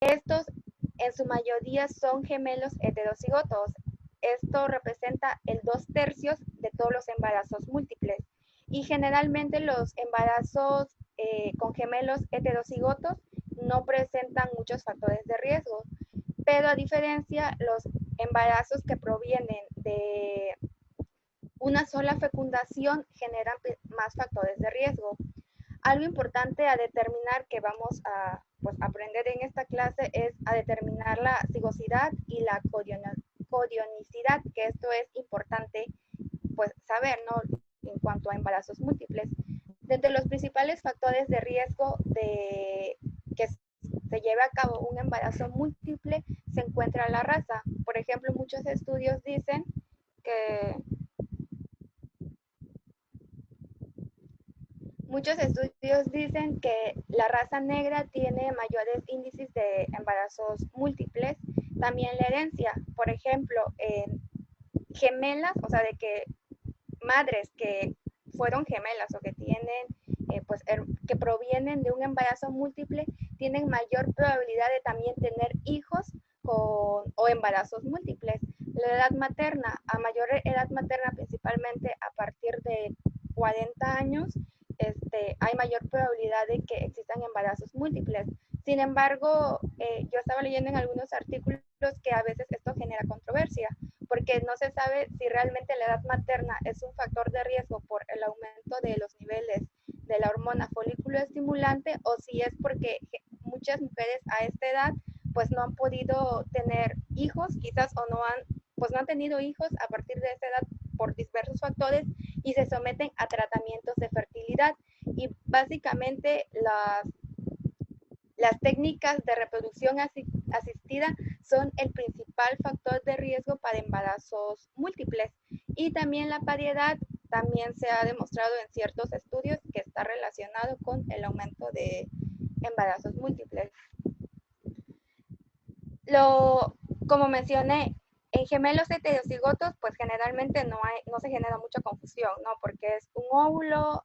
Estos en su mayoría son gemelos heterocigotos. Esto representa el 2/3 de todos los embarazos múltiples. Y generalmente los embarazos con gemelos heterocigotos no presentan muchos factores de riesgo, pero a diferencia los embarazos que provienen de una sola fecundación generan más factores de riesgo. Algo importante a determinar que vamos a aprender en esta clase es a determinar la cigosidad y la corionicidad, que esto es importante pues saber, ¿no? En cuanto a embarazos múltiples. De entre los principales factores de riesgo de que se lleve a cabo un embarazo múltiple se encuentra la raza. Por ejemplo, muchos estudios dicen que Muchos estudios dicen que la raza negra tiene mayores índices de embarazos múltiples. También la herencia, por ejemplo, en gemelas, o sea, de que madres que fueron gemelas o que tienen, que provienen de un embarazo múltiple, tienen mayor probabilidad de también tener hijos o embarazos múltiples. La edad materna, a mayor edad materna, principalmente a partir de 40 años, hay mayor probabilidad de que existan embarazos múltiples. Sin embargo, yo estaba leyendo en algunos artículos que a veces esto genera controversia, porque no se sabe si realmente la edad materna es un factor de riesgo por el aumento de los niveles de la hormona folículo estimulante o si es porque muchas mujeres a esta edad pues no han podido tener hijos, quizás o no han tenido hijos a partir de esta edad por diversos factores y se someten a tratamientos de fertilidad. Y básicamente las técnicas de reproducción asistida son el principal factor de riesgo para embarazos múltiples. Y también la paridad también se ha demostrado en ciertos estudios que está relacionado con el aumento de embarazos múltiples. Como mencioné, en gemelos heterocigotos, pues generalmente no se genera mucha confusión, ¿no? Porque es un óvulo,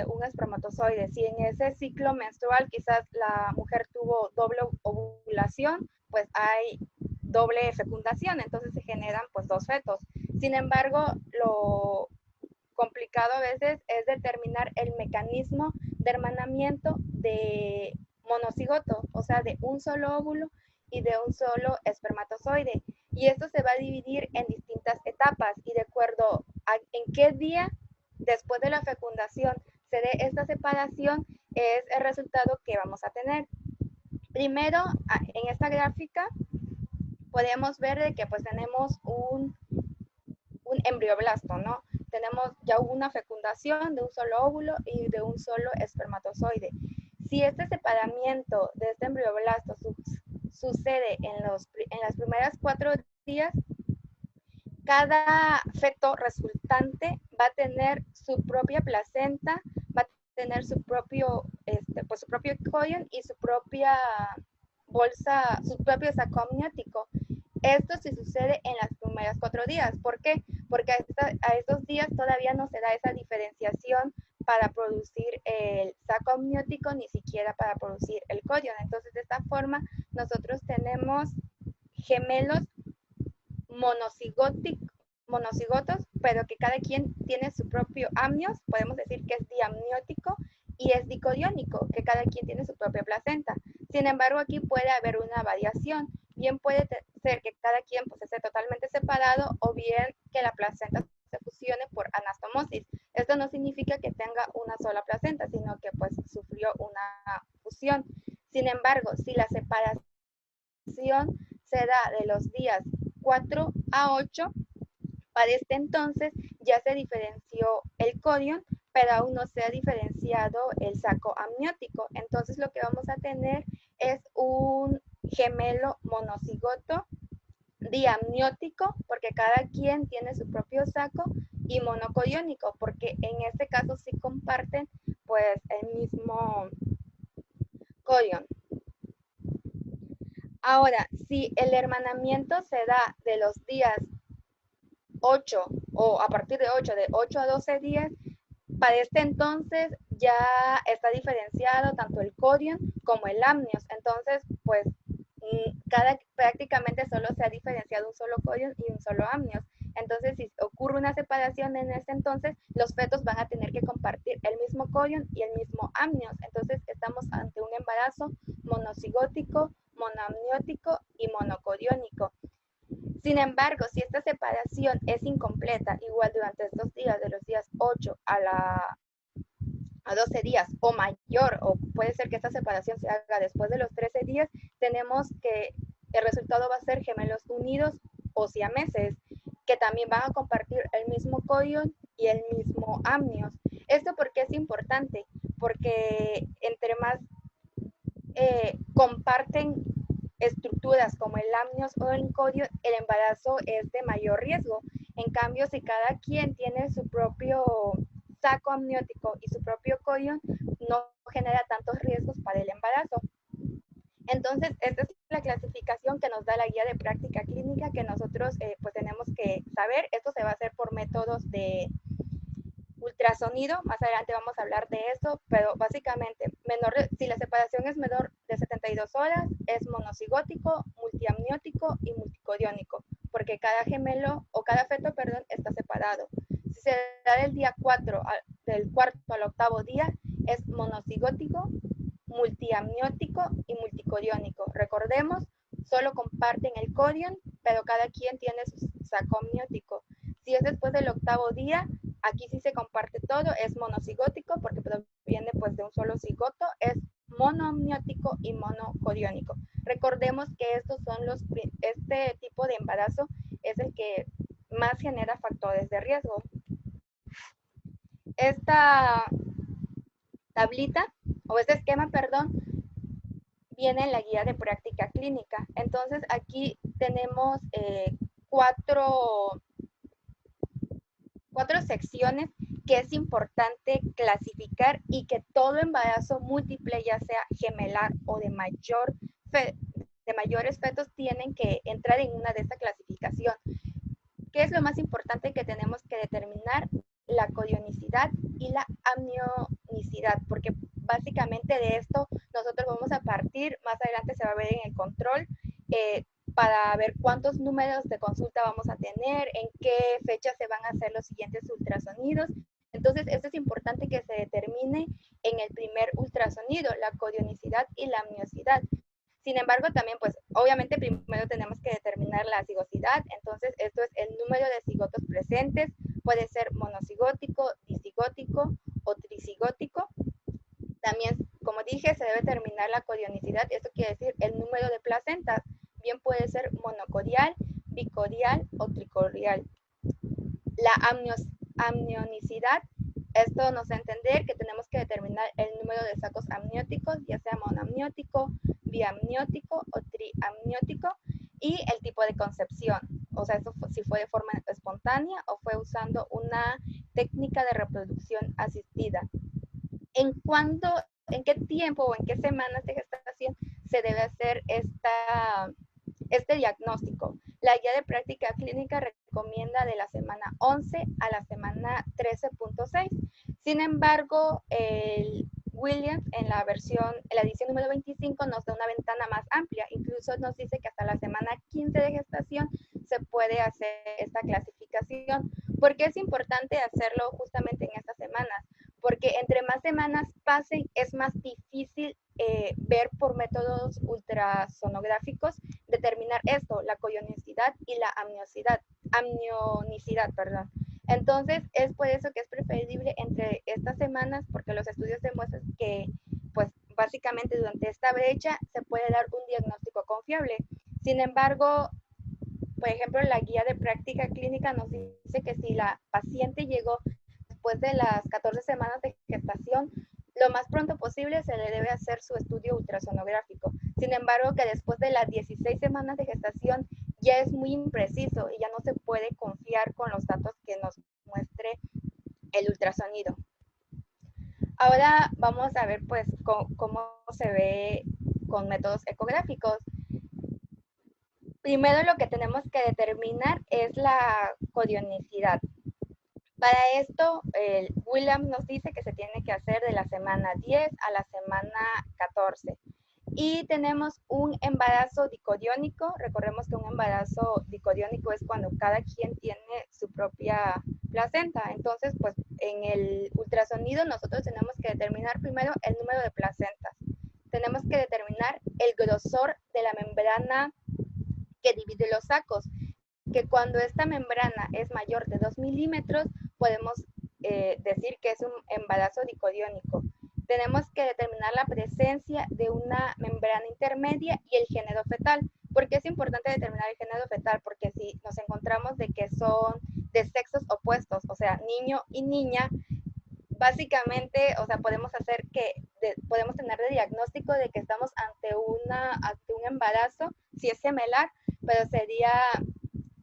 un espermatozoide. Si en ese ciclo menstrual quizás la mujer tuvo doble ovulación, pues hay doble fecundación, entonces se generan pues dos fetos. Sin embargo, lo complicado a veces es determinar el mecanismo de hermanamiento de monocigoto, o sea, de un solo óvulo y de un solo espermatozoide. Y esto se va a dividir en distintas etapas y de acuerdo a en qué día después de la fecundación se dé esta separación es el resultado que vamos a tener. Primero, en esta gráfica podemos ver de que pues tenemos un embrioblasto, ¿no? Tenemos ya una fecundación de un solo óvulo y de un solo espermatozoide. Si este separamiento de este embrioblasto sucede en las primeras 4 días, cada feto resultante va a tener su propia placenta, va a tener su propio corion y su propia bolsa, su propio saco amniótico. Esto sí sucede en las primeras 4 días. ¿Por qué? Porque a estos días todavía no se da esa diferenciación para producir el saco amniótico ni siquiera para producir el corion. Entonces, de esta forma, nosotros tenemos gemelos monocigotos, pero que cada quien tiene su propio amnios, podemos decir que es diamniótico, y es dicoriónico, que cada quien tiene su propia placenta. Sin embargo, aquí puede haber una variación. Bien puede ser que cada quien pues, esté totalmente separado o bien que la placenta se fusione por anastomosis. Esto no significa que tenga una sola placenta, sino que pues sufrió una fusión. Sin embargo, si la separación se da de los días 4 a 8, para este entonces ya se diferenció el corion, pero aún no se ha diferenciado el saco amniótico. Entonces lo que vamos a tener es un gemelo monocigoto diamniótico, porque cada quien tiene su propio saco, y monocoriónico, porque en este caso sí comparten pues el mismo corion. Ahora, si el hermanamiento se da de los días 8 o a partir de 8 a 12 días, para este entonces ya está diferenciado tanto el corion como el amnios. Entonces, pues prácticamente solo se ha diferenciado un solo codion y un solo amnios. Entonces, si ocurre una separación en ese entonces, los fetos van a tener que compartir el mismo codion y el mismo amnios. Entonces, estamos ante un embarazo monocigótico, monoamniótico y monocodiónico. Sin embargo, si esta separación es incompleta, igual durante estos días, de los días 8 a 12 días o mayor, o puede ser que esta separación se haga después de los 13 días, tenemos que el resultado va a ser gemelos unidos o siameses, que también van a compartir el mismo codion y el mismo amnios. ¿Esto por qué es importante? Porque entre más comparten estructuras como el amnios o el codion, el embarazo es de mayor riesgo. En cambio, si cada quien tiene su propio saco amniótico y su propio codion, no genera tantos riesgos para el embarazo. Entonces, esta es la clasificación que nos da la guía de práctica clínica que nosotros pues tenemos que saber. Esto se va a hacer por métodos de ultrasonido, más adelante vamos a hablar de eso, pero básicamente, si la separación es menor de 72 horas, es monocigótico, multiamniótico y multicodiónico, porque cada gemelo o cada feto, perdón, está separado. Si se da del día 4 del cuarto al octavo día, es monocigótico, multiamniótico y multicodiónico. Recordemos, solo comparten el codion, pero cada quien tiene su saco amniótico. Si es después del octavo día, aquí sí se comparte todo, es monocigótico porque proviene pues de un solo cigoto, es monoamniótico y monocodiónico. Recordemos que este tipo de embarazo es el que más genera factores de riesgo. Esta tablita, o este esquema, perdón, viene en la guía de práctica clínica. Entonces aquí tenemos cuatro secciones que es importante clasificar y que todo embarazo múltiple, ya sea gemelar o de mayores fetos, tienen que entrar en una de esta clasificación. ¿Qué es lo más importante que tenemos que determinar? La codionicidad y la amnionicidad, porque básicamente de esto nosotros vamos a partir, más adelante se va a ver en el control, para ver cuántos números de consulta vamos a tener, en qué fecha se van a hacer los siguientes ultrasonidos. Entonces, esto es importante que se determine en el primer ultrasonido, la codionicidad y la amniosidad. Sin embargo, también, pues, obviamente primero tenemos que determinar la cigosidad. Entonces, esto es el número de cigotos presentes. Puede ser monocigótico, disigótico o tricigótico. También, como dije, se debe determinar la codionicidad. Esto quiere decir el número de placentas. Bien puede ser monocodial, bicodial o tricodial. La amnionicidad, esto nos da a entender que tenemos que determinar el número de sacos amnióticos, ya sea monoamniótico, biamniótico o triamniótico, y el tipo de concepción. O sea, si fue de forma espontánea o fue usando una técnica de reproducción asistida. ¿En qué tiempo o en qué semanas de gestación se debe hacer este diagnóstico? La guía de práctica clínica recomienda de la semana 11 a la semana 13.6. Sin embargo, el Williams en la edición número 25 nos da una ventana más amplia. Incluso nos dice que hasta la semana 15 de gestación se puede hacer esta clasificación. ¿Por qué es importante hacerlo justamente en estas semanas? Porque entre más semanas pasen, es más difícil ver por métodos ultrasonográficos determinar esto, la codionicidad y la amnionicidad, perdón. Entonces, es por eso que es preferible entre estas semanas, porque los estudios demuestran que, pues, básicamente durante esta brecha se puede dar un diagnóstico confiable. Sin embargo, por ejemplo, la guía de práctica clínica nos dice que si la paciente llegó después de las 14 semanas de gestación, lo más pronto posible se le debe hacer su estudio ultrasonográfico. Sin embargo, que después de las 16 semanas de gestación ya es muy impreciso y ya no se puede confiar con los datos que nos muestre el ultrasonido. Ahora vamos a ver pues cómo se ve con métodos ecográficos. Primero lo que tenemos que determinar es la codionicidad. Para esto, William nos dice que se tiene que hacer de la semana 10 a la semana 14. Y tenemos un embarazo dicodiónico. Recordemos que un embarazo dicodiónico es cuando cada quien tiene su propia placenta. Entonces, pues en el ultrasonido nosotros tenemos que determinar primero el número de placentas. Tenemos que determinar el grosor de la membrana que divide los sacos, que cuando esta membrana es mayor de 2 milímetros, podemos decir que es un embarazo dicodiónico. Tenemos que determinar la presencia de una membrana intermedia y el género fetal. ¿Por qué es importante determinar el género fetal? Porque si nos encontramos de que son de sexos opuestos, o sea, niño y niña, básicamente, o sea, podemos hacer podemos tener de diagnóstico de que estamos ante un embarazo, si es gemelar, pero sería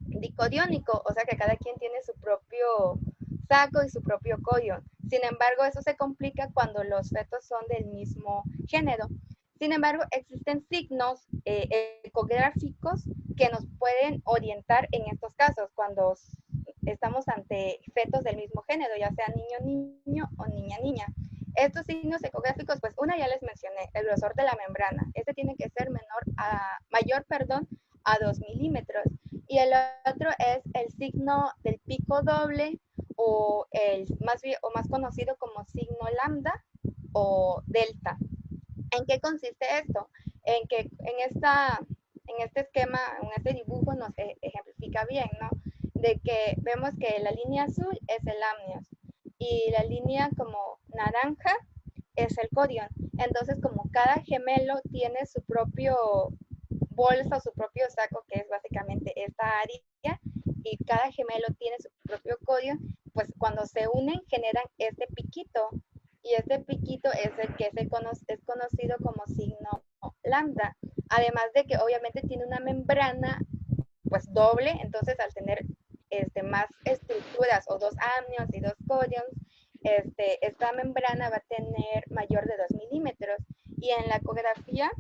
dicodiónico, o sea que cada quien tiene su propio saco y su propio codion. Sin embargo, eso se complica cuando los fetos son del mismo género. Sin embargo, existen signos ecográficos que nos pueden orientar en estos casos cuando estamos ante fetos del mismo género, ya sea niño o niña. Estos signos ecográficos, pues una ya les mencioné, el grosor de la membrana. Este tiene que ser mayor a 2 milímetros. Y el otro es el signo del pico doble o más conocido como signo lambda o delta. ¿En qué consiste esto? En que en este esquema, en este dibujo nos ejemplifica bien, ¿no? De que vemos que la línea azul es el amnios y la línea como naranja es el codion. Entonces, como cada gemelo tiene su propio bolsa o su propio saco, que es básicamente esta área, y cada gemelo tiene su propio codion, pues cuando se unen generan este piquito, y este piquito es el que es conocido como signo lambda, además de que obviamente tiene una membrana pues doble, entonces al tener más estructuras o dos amnios y dos codions, esta membrana va a tener mayor de 2 milímetros. Y en la ecografía,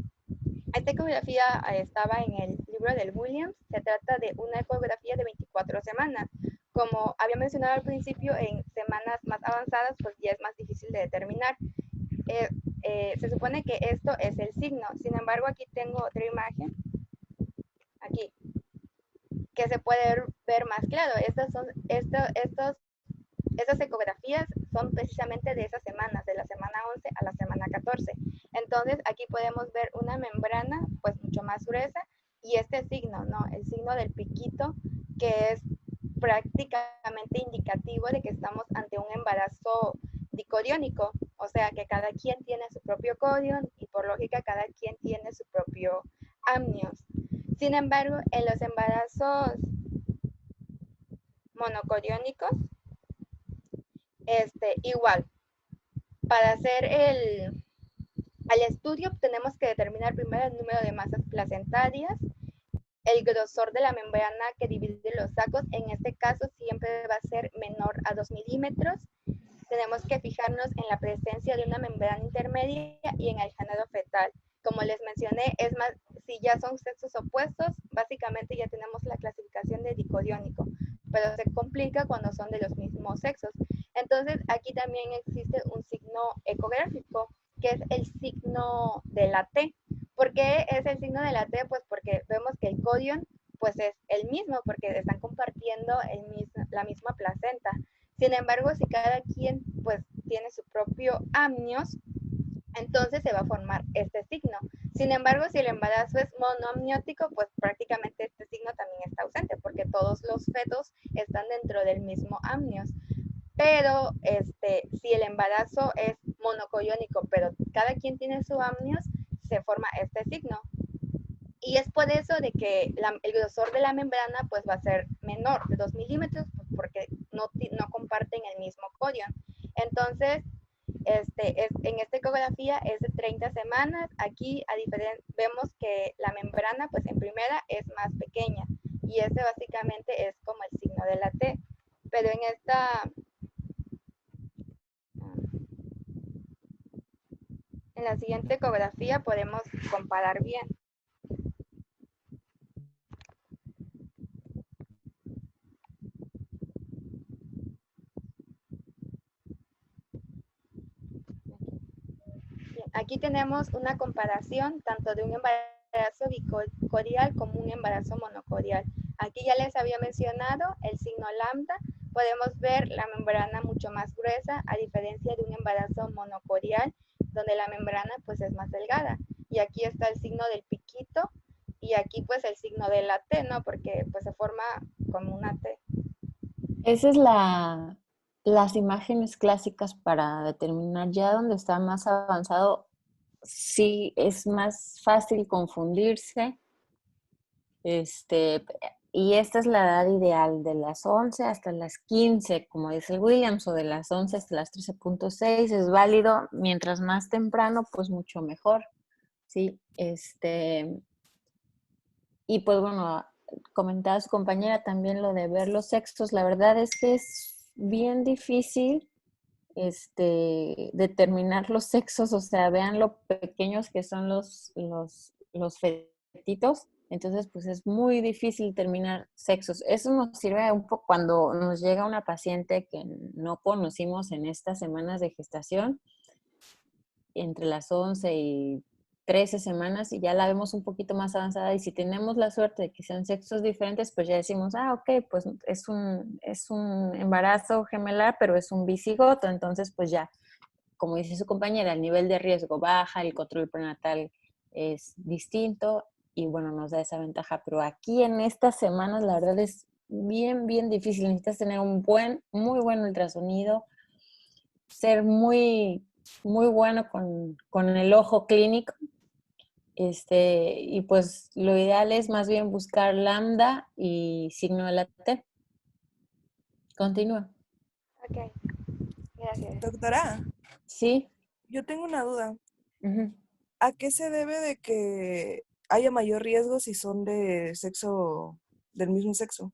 esta ecografía estaba en el libro del Williams, se trata de una ecografía de 24 semanas. Como había mencionado al principio, en semanas más avanzadas, pues ya es más difícil de determinar. Se supone que esto es el signo, sin embargo aquí tengo otra imagen, aquí, que se puede ver más claro. Estas ecografías son precisamente de esas semanas, de la semana 11 a la semana 14. Entonces aquí podemos ver una membrana pues mucho más gruesa y este signo, ¿no? El signo del piquito, que es prácticamente indicativo de que estamos ante un embarazo dicodiónico, o sea que cada quien tiene su propio codion y por lógica cada quien tiene su propio amnios. Sin embargo, en los embarazos monocodiónicos, igual, para hacer el estudio tenemos que determinar primero el número de masas placentarias, el grosor de la membrana que divide los sacos, en este caso siempre va a ser menor a 2 milímetros. Tenemos que fijarnos en la presencia de una membrana intermedia y en el género fetal. Como les mencioné, es más, si ya son sexos opuestos, básicamente ya tenemos la clasificación de dicodiónico, pero se complica cuando son de los mismos sexos. Entonces, aquí también existe un signo ecográfico, que es el signo de la T. ¿Por qué es el signo de la T? Pues porque vemos que el codion pues es el mismo, porque están compartiendo la misma placenta. Sin embargo, si cada quien pues tiene su propio amnios, entonces se va a formar este signo. Sin embargo, si el embarazo es monoamniótico, pues prácticamente este signo también está ausente, porque todos los fetos están dentro del mismo amnios. Pero si el embarazo es monocodiónico, pero cada quien tiene su amnios, se forma este signo. Y es por eso de que el grosor de la membrana pues va a ser menor de 2 milímetros, pues, porque no comparten el mismo codion. Entonces, en esta ecografía es de 30 semanas. Aquí vemos que la membrana pues en primera es más pequeña y este básicamente es como el signo de la T. Pero en la siguiente ecografía podemos comparar bien. Bien. Aquí tenemos una comparación tanto de un embarazo bicorial como un embarazo monocorial. Aquí ya les había mencionado el signo lambda. Podemos ver la membrana mucho más gruesa a diferencia de un embarazo monocorial donde la membrana pues es más delgada. Y aquí está el signo del piquito y aquí pues el signo de la T, ¿no? Porque pues se forma como una T. Esa es las imágenes clásicas para determinar ya donde está más avanzado. Sí, es más fácil confundirse. Y esta es la edad ideal, de las 11 hasta las 15, como dice el Williams, o de las 11 hasta las 13.6, es válido. Mientras más temprano, pues mucho mejor. Sí, y pues bueno, comentaba su compañera también lo de ver los sexos. La verdad es que es bien difícil determinar los sexos, o sea, vean lo pequeños que son los fetitos. Entonces, pues es muy difícil determinar sexos. Eso nos sirve un poco cuando nos llega una paciente que no conocimos en estas semanas de gestación, entre las 11 y 13 semanas, y ya la vemos un poquito más avanzada, y si tenemos la suerte de que sean sexos diferentes, pues ya decimos, ok, pues es un embarazo gemelar, pero es un bicigoto. Entonces pues ya, como dice su compañera, el nivel de riesgo baja, el control prenatal es distinto, y bueno, nos da esa ventaja. Pero aquí en estas semanas la verdad es bien, bien difícil. Necesitas tener muy buen ultrasonido, ser muy, muy bueno con el ojo clínico. Y pues lo ideal es más bien buscar lambda y signo de la T. Continúa. Ok, gracias. Doctora, Sí. yo tengo una duda. Uh-huh. ¿A qué se debe de que haya mayor riesgo si son de sexo, del mismo sexo?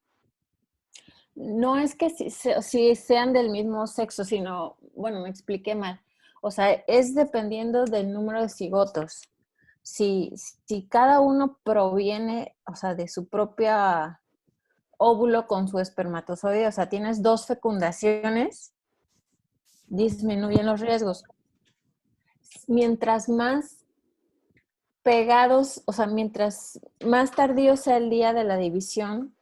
No es que si sean del mismo sexo, sino, bueno, me expliqué mal. O sea, es dependiendo del número de cigotos. Si cada uno proviene, o sea, de su propia óvulo con su espermatozoide, o sea, tienes 2 fecundaciones, disminuyen los riesgos. Mientras más pegados, o sea, mientras más tardío sea el día de la división,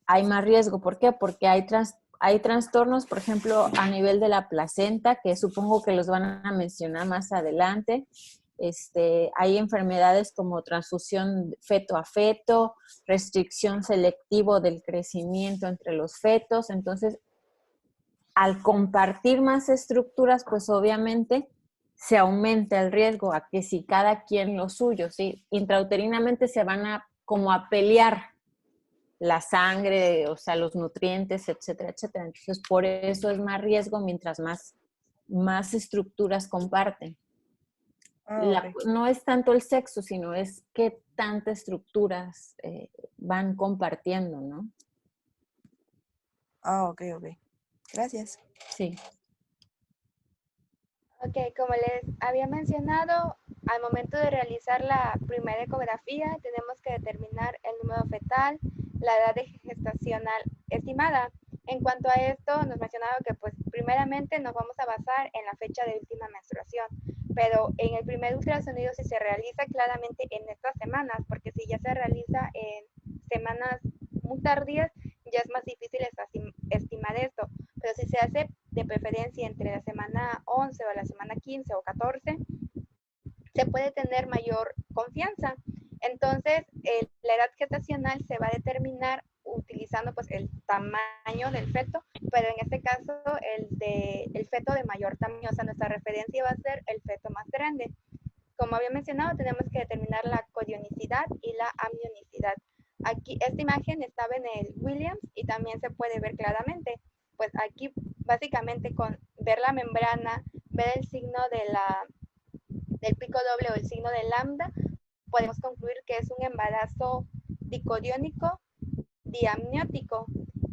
hay más riesgo. ¿Por qué? Porque hay trastornos, por ejemplo, a nivel de la placenta, que supongo que los van a mencionar más adelante. Hay enfermedades como transfusión feto a feto, restricción selectivo del crecimiento entre los fetos. Entonces, al compartir más estructuras, pues obviamente se aumenta el riesgo a que si cada quien lo suyo, ¿sí? Intrauterinamente se van a como a pelear la sangre, o sea, los nutrientes, etcétera, etcétera. Entonces, por eso es más riesgo mientras más estructuras comparten. Ok. No es tanto el sexo, sino es qué tantas estructuras van compartiendo, ¿no? Ok. Gracias. Sí. Ok, como les había mencionado, al momento de realizar la primera ecografía tenemos que determinar el número fetal, la edad de gestacional estimada. En cuanto a esto, nos mencionaba que pues primeramente nos vamos a basar en la fecha de última menstruación, pero en el primer ultrasonido si se realiza claramente en estas semanas, porque si ya se realiza en semanas muy tardías, ya es más difícil estimar esto, pero si se hace de preferencia entre la semana 11 o la semana 15 o 14, se puede tener mayor confianza. Entonces, la edad gestacional se va a determinar utilizando pues el tamaño del feto, pero en este caso el feto de mayor tamaño, o sea, nuestra referencia va a ser el feto más grande. Como había mencionado, tenemos que determinar la codionicidad y la amnionicidad. Aquí, esta imagen estaba en el Williams y también se puede ver claramente. Pues aquí, básicamente, con ver la membrana, ver el signo del pico doble o el signo de lambda, podemos concluir que es un embarazo dicodiónico diamniótico.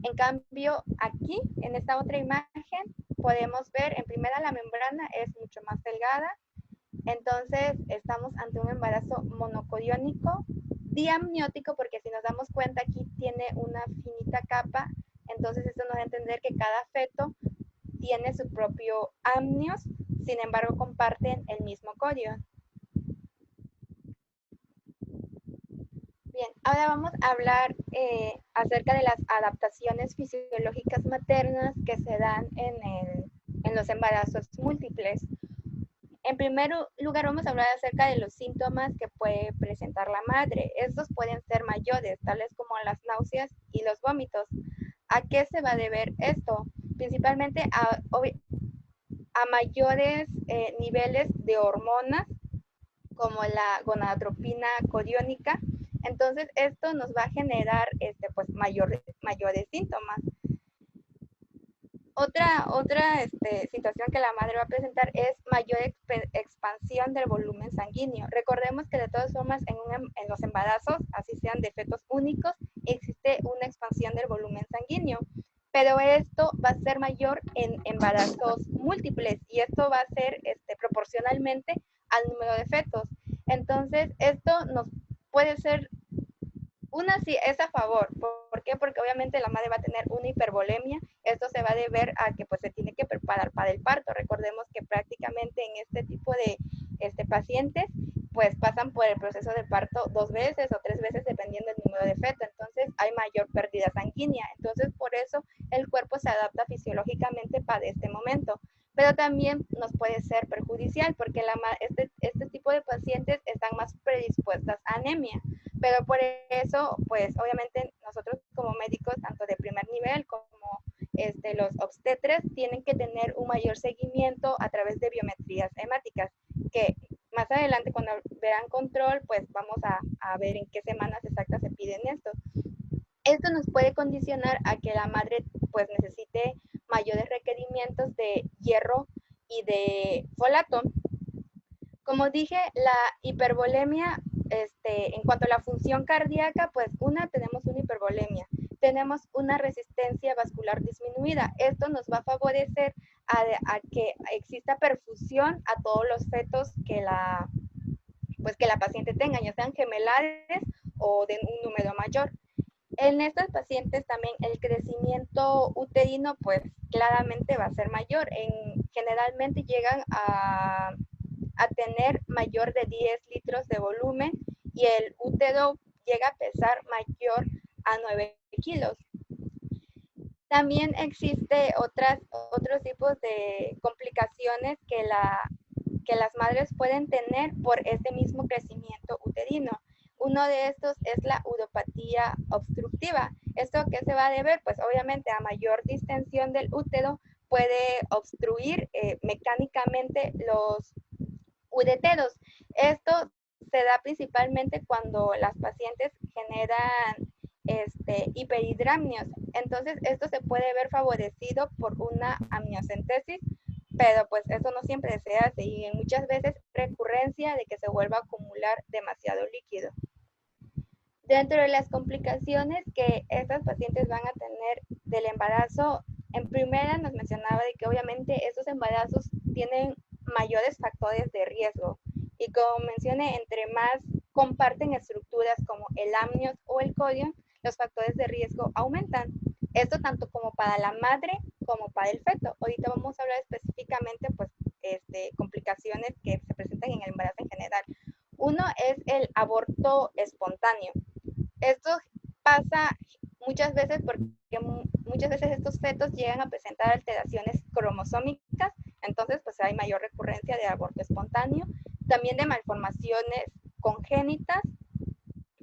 En cambio, aquí, en esta otra imagen, podemos ver, en primera, la membrana es mucho más delgada, entonces estamos ante un embarazo monocodiónico diamniótico, porque si nos damos cuenta aquí tiene una finita capa, entonces esto nos da a entender que cada feto tiene su propio amnios sin embargo comparten el mismo código. Bien, ahora vamos a hablar acerca de las adaptaciones fisiológicas maternas que se dan en los embarazos múltiples. En primer lugar, vamos a hablar acerca de los síntomas que puede presentar la madre. Estos pueden ser mayores, tales como las náuseas y los vómitos. ¿A qué se va a deber esto? Principalmente a mayores niveles de hormonas como la gonadotropina coriónica. Entonces, esto nos va a generar pues, mayores síntomas. Otra situación que la madre va a presentar es mayor expansión del volumen sanguíneo. Recordemos que de todas formas en los embarazos, así sean de fetos únicos, existe una expansión del volumen sanguíneo, pero esto va a ser mayor en embarazos múltiples y esto va a ser proporcionalmente al número de fetos. Entonces, esto nos puede ser una sí es a favor. ¿Por qué? Porque obviamente la madre va a tener una hipervolemia. Esto se va a deber a que pues se tiene que preparar para el parto. Recordemos que prácticamente en este tipo de pacientes pues pasan por el proceso de parto 2 veces o 3 veces dependiendo del número de feto. Entonces hay mayor pérdida sanguínea. Entonces por eso el cuerpo se adapta fisiológicamente para este momento. Pero también nos puede ser perjudicial porque este tipo de pacientes están más predispuestas a anemia. Pero por eso, pues obviamente nosotros como médicos, tanto de primer nivel como los obstetres, tienen que tener un mayor seguimiento a través de biometrías hemáticas, que más adelante cuando vean control, pues vamos a ver en qué semanas exactas se piden esto. Esto nos puede condicionar a que la madre pues necesite mayores requerimientos de hierro y de folato. Como dije, la hipervolemia, en cuanto a la función cardíaca, pues tenemos una hipervolemia, tenemos una resistencia vascular disminuida. Esto nos va a favorecer a que exista perfusión a todos los fetos que la paciente tenga, ya sean gemelares o de un número mayor. En estas pacientes también el crecimiento uterino pues claramente va a ser mayor. Generalmente llegan a tener mayor de 10 litros de volumen y el útero llega a pesar mayor a 9 kilos. También existe otros tipos de complicaciones que las madres pueden tener por este mismo crecimiento uterino. Uno de estos es la uropatía obstructiva. ¿Esto qué se va a deber? Pues obviamente a mayor distensión del útero puede obstruir mecánicamente los ureteros. Esto se da principalmente cuando las pacientes generan hiperhidramnios. Entonces, esto se puede ver favorecido por una amniocentesis, pero pues eso no siempre se hace y muchas veces recurrencia de que se vuelva a acumular demasiado líquido. Dentro de las complicaciones que estas pacientes van a tener del embarazo, en primera nos mencionaba de que obviamente estos embarazos tienen mayores factores de riesgo y como mencioné, entre más comparten estructuras como el amnios o el corión, los factores de riesgo aumentan. Esto tanto como para la madre como para el feto. Ahorita vamos a hablar específicamente pues complicaciones que se presentan en el embarazo en general. Uno es el aborto espontáneo. Esto pasa muchas veces porque muchas veces estos fetos llegan a presentar alteraciones cromosómicas, entonces pues hay mayor recurrencia de aborto espontáneo, también de malformaciones congénitas,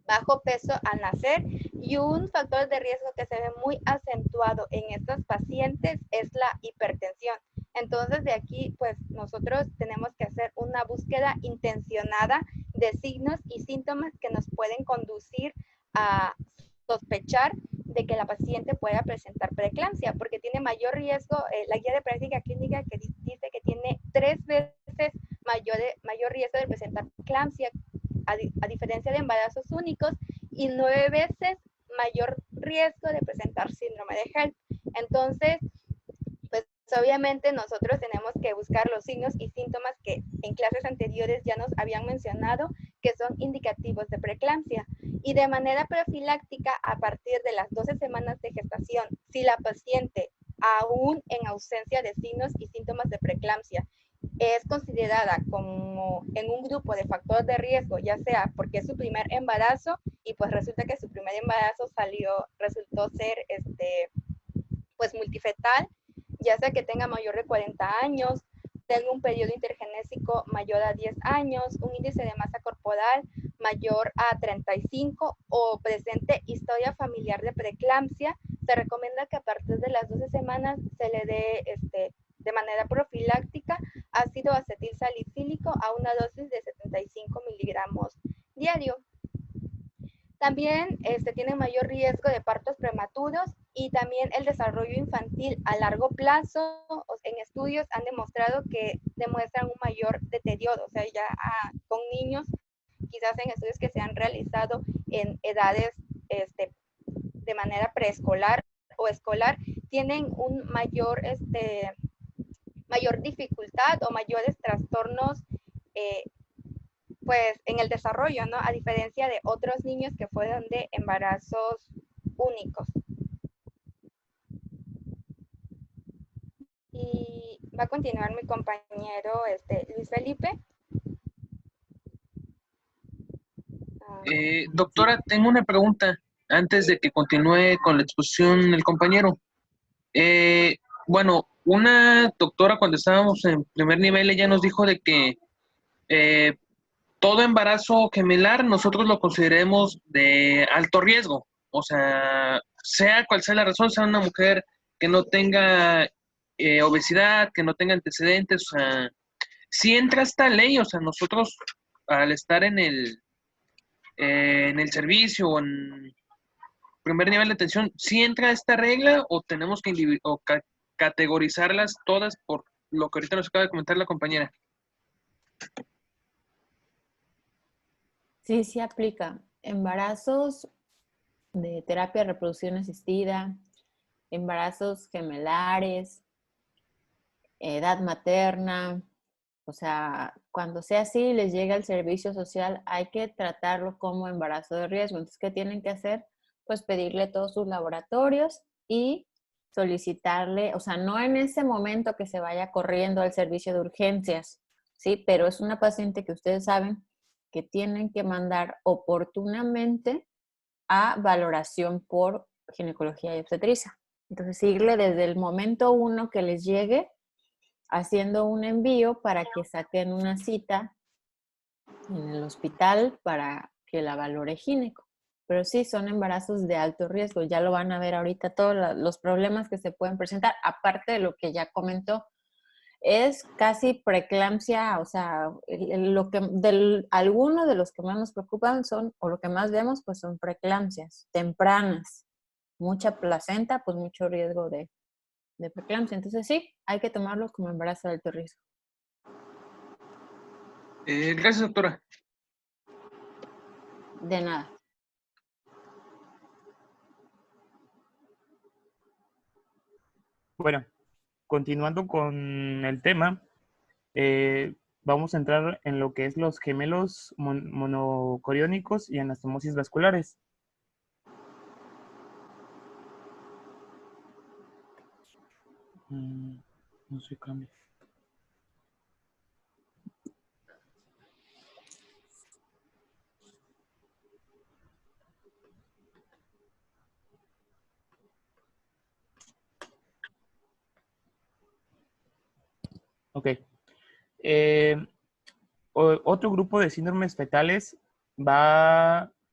bajo peso al nacer y un factor de riesgo que se ve muy acentuado en estas pacientes es la hipertensión. Entonces de aquí pues nosotros tenemos que hacer una búsqueda intencionada de signos y síntomas que nos pueden conducir a sospechar de que la paciente pueda presentar preeclampsia, porque tiene mayor riesgo, la guía de práctica clínica que dice que tiene 3 veces mayor riesgo de presentar preeclampsia, a diferencia de embarazos únicos, y 9 veces mayor riesgo de presentar síndrome de HELLP. Entonces, pues obviamente nosotros tenemos que buscar los signos y síntomas que en clases anteriores ya nos habían mencionado que son indicativos de preeclampsia. Y de manera profiláctica, a partir de las 12 semanas de gestación, si la paciente, aún en ausencia de signos y síntomas de preeclampsia, es considerada como en un grupo de factores de riesgo, ya sea porque es su primer embarazo y pues resulta que su primer embarazo resultó ser pues multifetal, ya sea que tenga mayor de 40 años, tenga un periodo intergenésico mayor a 10 años, un índice de masa corporal mayor a 35 o presente historia familiar de preeclampsia, se recomienda que a partir de las 12 semanas se le dé de manera profiláctica ácido acetil salicílico a una dosis de 75 miligramos diario. También tienen mayor riesgo de partos prematuros y también el desarrollo infantil a largo plazo. En estudios han demostrado que demuestran un mayor deterioro, o sea, ya con niños, quizás en estudios que se han realizado en edades de manera preescolar o escolar, tienen un mayor dificultad o mayores trastornos pues en el desarrollo, ¿no? A diferencia de otros niños que fueron de embarazos únicos. Y va a continuar mi compañero Luis Felipe. Doctora, tengo una pregunta antes de que continúe con la exposición el compañero. Bueno, una doctora cuando estábamos en primer nivel, ella nos dijo de que todo embarazo gemelar nosotros lo consideremos de alto riesgo. O sea cual sea la razón, sea una mujer que no tenga obesidad, que no tenga antecedentes, o sea, si entra esta ley, o sea, nosotros al estar en el servicio o en primer nivel de atención, ¿sí entra esta regla o tenemos que categorizarlas todas por lo que ahorita nos acaba de comentar la compañera? Sí, sí aplica. Embarazos de terapia de reproducción asistida, embarazos gemelares, edad materna, o sea, cuando sea así, les llega el servicio social, hay que tratarlo como embarazo de riesgo. Entonces, ¿qué tienen que hacer? Pues pedirle todos sus laboratorios y solicitarle, o sea, no en ese momento que se vaya corriendo al servicio de urgencias, ¿sí? Pero es una paciente que ustedes saben que tienen que mandar oportunamente a valoración por ginecología y obstetricia. Entonces, seguirle desde el momento uno que les llegue, haciendo un envío para que saquen una cita en el hospital para que la valore gineco. Pero sí, son embarazos de alto riesgo. Ya lo van a ver ahorita todos los problemas que se pueden presentar, aparte de lo que ya comentó. Es casi preeclampsia, o sea, algunos de los que más nos preocupan son, o lo que más vemos, pues son preeclampsias tempranas. Mucha placenta, pues mucho riesgo de preeclampsia. Entonces sí, hay que tomarlo como embarazo de alto riesgo. Gracias, doctora. De nada. Bueno, continuando con el tema, vamos a entrar en lo que es los gemelos monocoriónicos y anastomosis vasculares. No se cambia. Ok. Otro grupo de síndromes fetales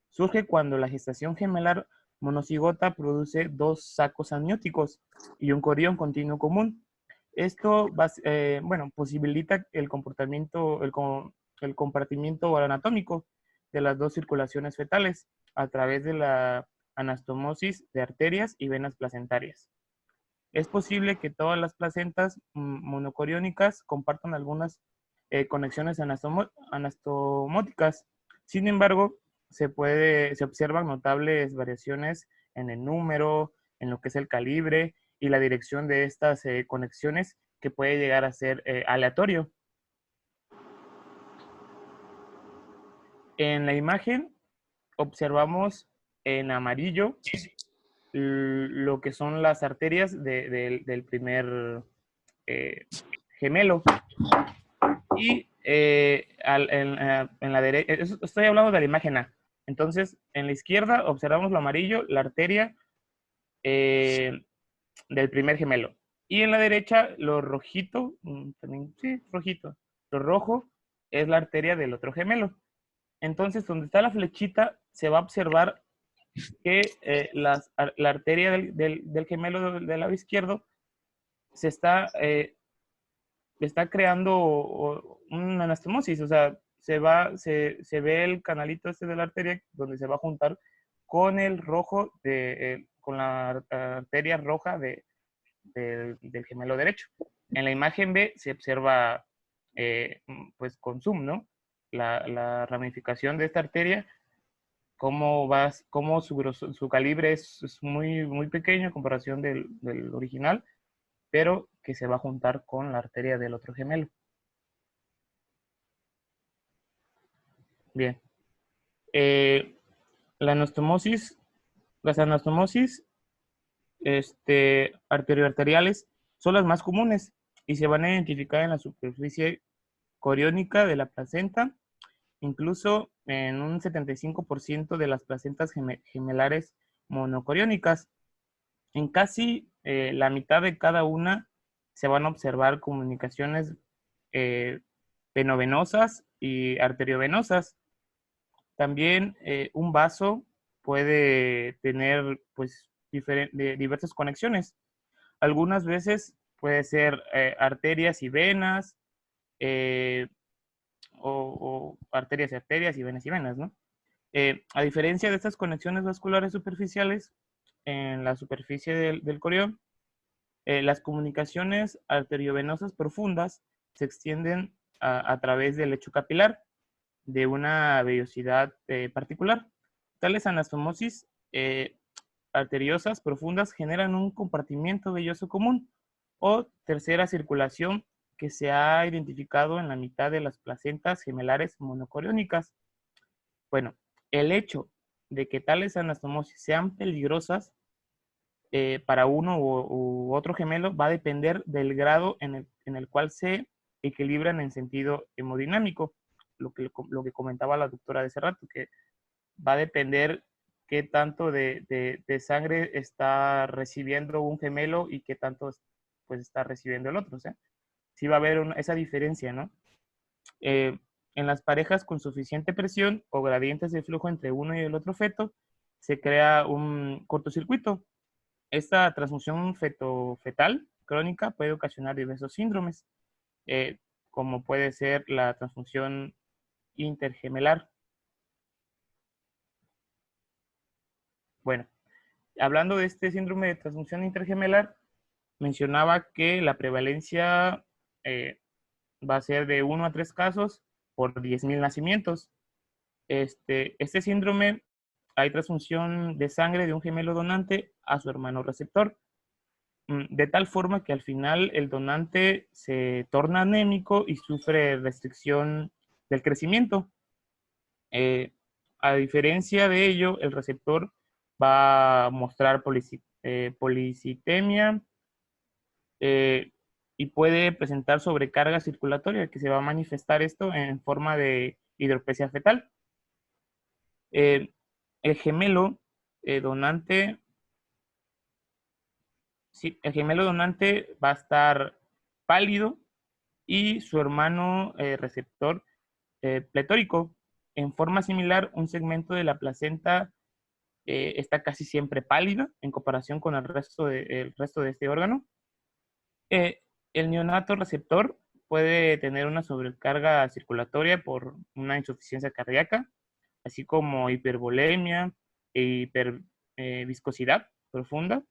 surge cuando la gestación gemelar monocigota produce dos sacos amnióticos y un corión continuo común. Esto posibilita el compartimiento anatómico de las dos circulaciones fetales a través de la anastomosis de arterias y venas placentarias. Es posible que todas las placentas monocoriónicas compartan algunas conexiones anastomóticas. Sin embargo, se observan notables variaciones en el número, en lo que es el calibre y la dirección de estas conexiones, que puede llegar a ser aleatorio. En la imagen observamos en amarillo lo que son las arterias del primer gemelo. Y en la derecha, estoy hablando de la imagen A. Entonces, en la izquierda observamos lo amarillo, la arteria del primer gemelo. Y en la derecha, lo rojito, también, sí, rojito. Lo rojo es la arteria del otro gemelo. Entonces, donde está la flechita, se va a observar que la arteria del gemelo del lado izquierdo se está creando una anastomosis, o sea, se ve el canalito este de la arteria donde se va a juntar con el rojo, con la arteria roja del gemelo derecho. En la imagen B se observa, pues con zoom, ¿no? La ramificación de esta arteria, cómo su calibre es muy, muy pequeño en comparación del original, pero que se va a juntar con la arteria del otro gemelo. Bien. La anastomosis, las anastomosis arterioarteriales son las más comunes y se van a identificar en la superficie coriónica de la placenta, incluso en un 75% de las placentas gemelares monocoriónicas. En casi la mitad de cada una se van a observar comunicaciones venovenosas y arteriovenosas. También un vaso puede tener pues diversas conexiones. Algunas veces puede ser arterias y venas, eh, o arterias y arterias y venas, ¿no? A diferencia de estas conexiones vasculares superficiales, en la superficie del corión, las comunicaciones arteriovenosas profundas se extienden a través del lecho capilar de una vellosidad particular. Tales anastomosis arteriosas profundas generan un compartimiento velloso común o tercera circulación que se ha identificado en la mitad de las placentas gemelares monocoriónicas. Bueno, el hecho de que tales anastomosis sean peligrosas para uno u otro gemelo va a depender del grado en el cual se equilibran en sentido hemodinámico, lo que comentaba la doctora de hace rato, que va a depender qué tanto de sangre está recibiendo un gemelo y qué tanto pues está recibiendo el otro. O sea, sí va a haber esa diferencia, ¿no? En las parejas con suficiente presión o gradientes de flujo entre uno y el otro feto, se crea un cortocircuito. Esta transfusión fetal crónica puede ocasionar diversos síndromes, eh, como puede ser la transfusión intergemelar. Bueno, hablando de este síndrome de transfusión intergemelar, mencionaba que la prevalencia va a ser de 1 a 3 casos por 10.000 nacimientos. Este síndrome, hay transfusión de sangre de un gemelo donante a su hermano receptor, de tal forma que al final el donante se torna anémico y sufre restricción del crecimiento. A diferencia de ello, el receptor va a mostrar policitemia y puede presentar sobrecarga circulatoria, que se va a manifestar esto en forma de hidropesia fetal. El gemelo donante, sí, el gemelo donante va a estar pálido y su hermano receptor pletórico. En forma similar, un segmento de la placenta está casi siempre pálida en comparación con el resto de este órgano. El neonato receptor puede tener una sobrecarga circulatoria por una insuficiencia cardíaca, así como hipervolemia e hiperviscosidad profunda.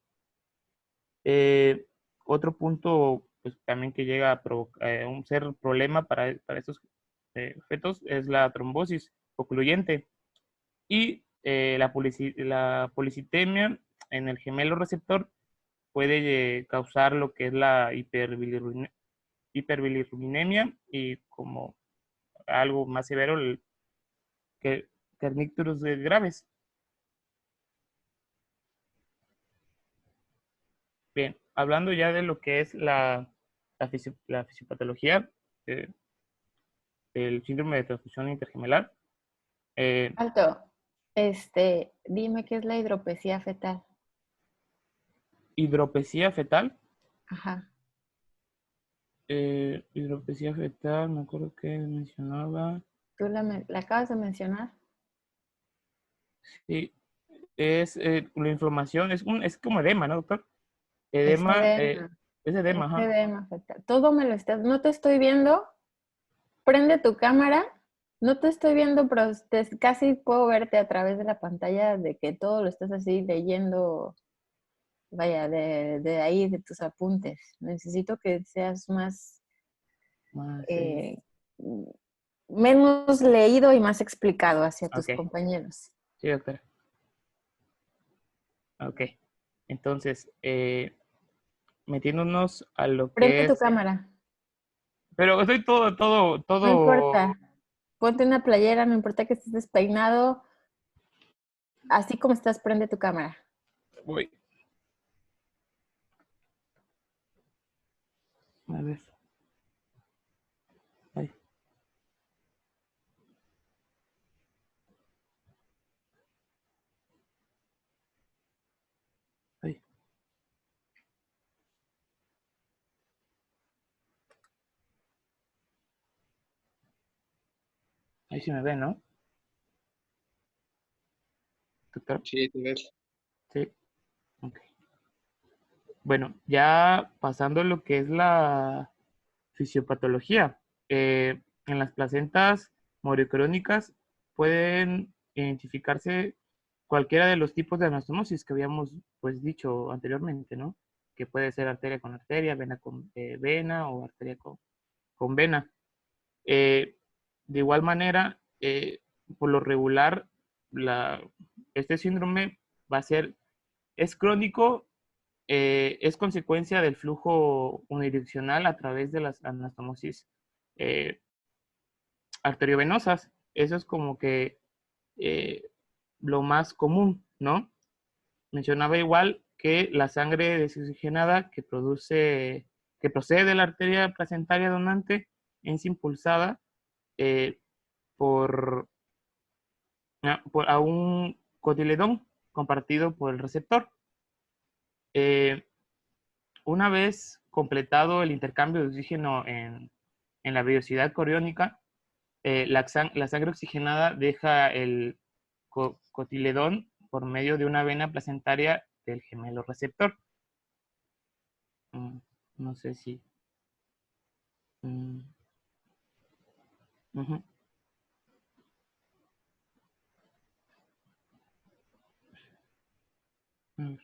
Otro punto pues, también que llega a ser problema para estos fetos es la trombosis ocluyente y la policitemia en el gemelo receptor puede causar lo que es la hiperbilirubinemia y como algo más severo, que kernicterus graves. Bien, hablando ya de lo que es la fisiopatología, el síndrome de transfusión intergemelar. Alto. Dime qué es la hidropesía fetal. Hidropesía fetal. Ajá. Hidropesía fetal, me acuerdo que mencionaba. ¿Tú la acabas de mencionar? Sí, es la inflamación, es como edema, ¿no, doctor? Es Edema, edema. es edema, Es ajá. edema fetal. Todo me lo estás... No te estoy viendo. Prende tu cámara. No te estoy viendo, pero casi puedo verte a través de la pantalla de que todo lo estás así leyendo, vaya, de ahí, de tus apuntes. Necesito que seas más, Sí. menos leído y más explicado hacia tus Ok, compañeros. sí, doctor. Ok, entonces, metiéndonos a lo Prende que tu es, cámara. pero estoy todo, No importa. Ponte una playera, no importa que estés despeinado. Así como estás, prende tu cámara. voy, a ver, ay, ay, ahí sí me ve, ¿no, doctor? Sí, te ves. Sí, ok. Bueno, ya pasando a lo que es la fisiopatología. En las placentas moricrónicas pueden identificarse cualquiera de los tipos de anastomosis que habíamos pues dicho anteriormente, ¿no? Que puede ser arteria con arteria, vena con vena o arteria con vena. Eh, de igual manera, por lo regular, este síndrome va a ser, es crónico, es consecuencia del flujo unidireccional a través de las anastomosis eh, arteriovenosas. Eso es como que eh, lo más común, ¿no? Mencionaba igual que la sangre desoxigenada que procede de la arteria placentaria donante es impulsada eh, por, a un cotiledón compartido por el receptor. Eh, una vez completado el intercambio de oxígeno en la velocidad coriónica, la sangre oxigenada deja el cotiledón por medio de una vena placentaria del gemelo receptor. Mm, no sé si. mm, ujú. A ver,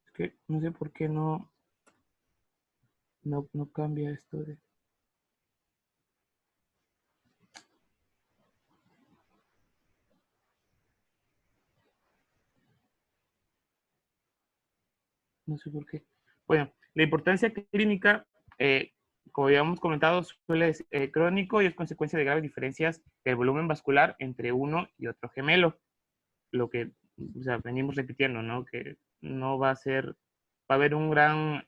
es que no sé por qué no cambia esto de. No sé por qué. Bueno, la importancia clínica, como ya hemos comentado, suele ser crónico y es consecuencia de graves diferencias del volumen vascular entre uno y otro gemelo. Lo que, o sea, venimos repitiendo, ¿no? Que no va a ser, va a haber un gran,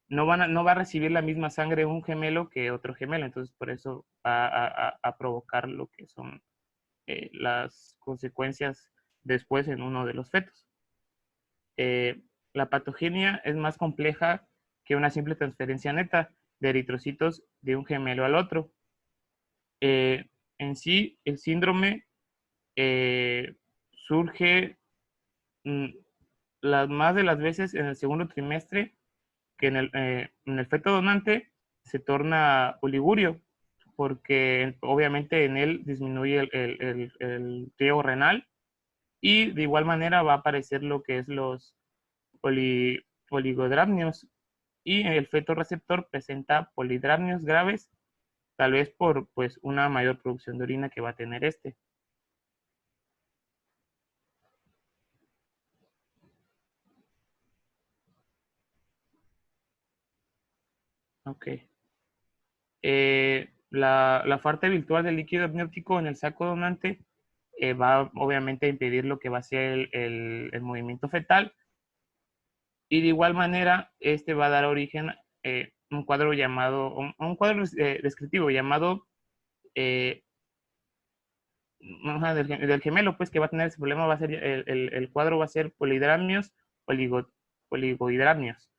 no va a recibir la misma sangre un gemelo que otro gemelo, entonces por eso va a provocar lo que son las consecuencias después en uno de los fetos. La patogenia es más compleja que una simple transferencia neta de eritrocitos de un gemelo al otro. En sí, el síndrome surge mm, más de las veces en el segundo trimestre, que en el feto donante se torna oligurio, porque obviamente en él disminuye el riego renal y de igual manera va a aparecer lo que es los oligodramnios y el feto receptor presenta polidramnios graves, tal vez por pues una mayor producción de orina que va a tener este. Ok. La falta virtual del líquido amniótico en el saco donante va obviamente a impedir lo que va a ser el movimiento fetal y de igual manera este va a dar origen un cuadro llamado, un cuadro descriptivo llamado del gemelo, pues que va a tener ese problema, va a ser, el cuadro va a ser polidramios, oligohidramios,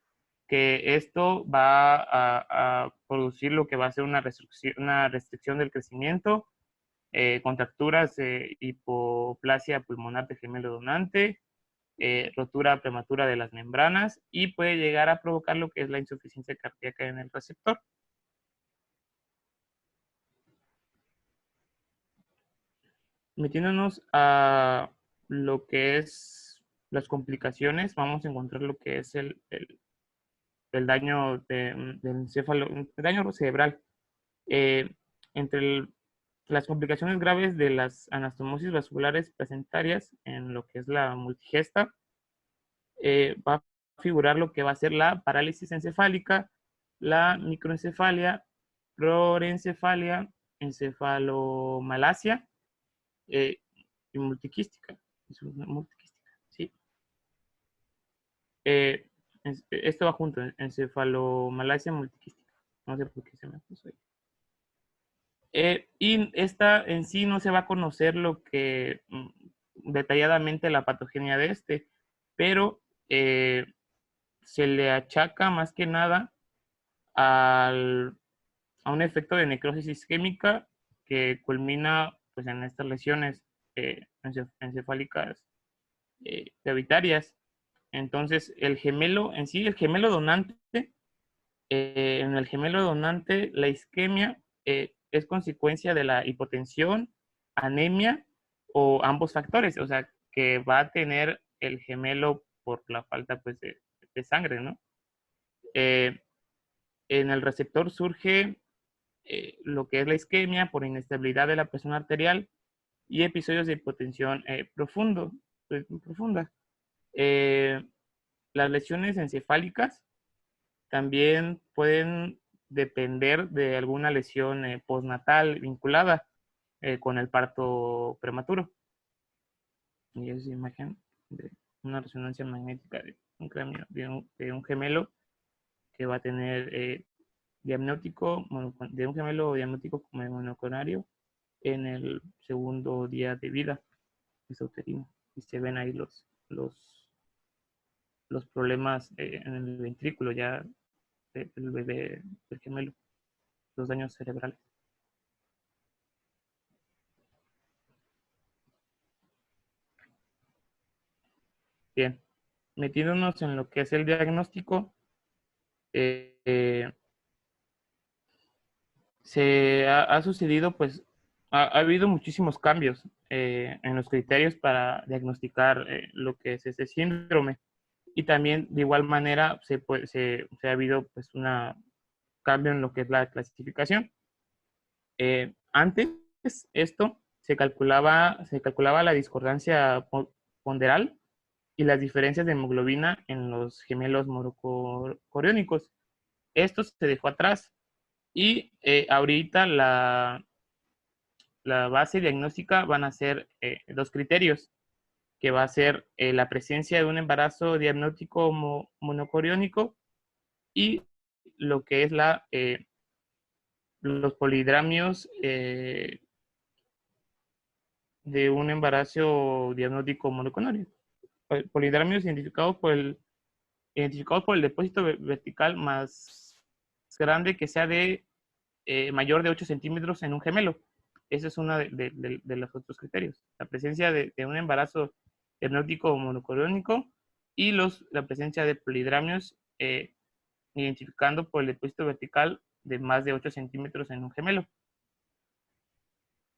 que esto va a producir lo que va a ser una restricción del crecimiento, contracturas, hipoplasia pulmonar de gemelo donante, rotura prematura de las membranas y puede llegar a provocar lo que es la insuficiencia cardíaca en el receptor. Metiéndonos a lo que es las complicaciones, vamos a encontrar lo que es el daño del encéfalo, el daño cerebral. Eh, entre las complicaciones graves de las anastomosis vasculares placentarias en lo que es la multigesta, va a figurar lo que va a ser la parálisis encefálica, la microencefalia, prorencefalia, encefalomalacia y multiquística. ¿Sí? Esto va junto, encefalomalacia multiquística. No sé por qué se me puso ahí. Y esta en sí no se va a conocer lo que detalladamente la patogenia de este, pero se le achaca más que nada a un efecto de necrosis isquémica que culmina pues, en estas lesiones encefálicas gravitarias. Entonces, el gemelo en sí, el gemelo donante, en el gemelo donante, la isquemia es consecuencia de la hipotensión, anemia o ambos factores, o sea, que va a tener el gemelo por la falta pues, de sangre, ¿no? En el receptor surge lo que es la isquemia por inestabilidad de la presión arterial y episodios de hipotensión profunda. Las lesiones encefálicas también pueden depender de alguna lesión postnatal vinculada con el parto prematuro. Y es imagen de una resonancia magnética de un cráneo, de un gemelo que va a tener diagnóstico, de un gemelo diagnóstico monoconario en el segundo día de vida exuterino. Y se ven ahí los problemas en el ventrículo ya del bebé, del gemelo, los daños cerebrales. Bien, metiéndonos en lo que es el diagnóstico, se ha sucedido, pues, ha habido muchísimos cambios en los criterios para diagnosticar lo que es ese síndrome. Y también, de igual manera, se ha habido pues un cambio en lo que es la clasificación. Antes, esto se calculaba la discordancia ponderal y las diferencias de hemoglobina en los gemelos monocoriónicos. Esto se dejó atrás y ahorita la base diagnóstica van a ser dos criterios, que va a ser la presencia de un embarazo diagnóstico monocoriónico y lo que es los polidramios de un embarazo diagnóstico monocoriónico. Polidramios identificados por el depósito vertical más grande que sea de mayor de 8 centímetros en un gemelo. Ese es uno de los otros criterios. La presencia de un embarazo diagnóstico monocoriónico y la presencia de polidramios identificando por el depósito vertical de más de 8 centímetros en un gemelo.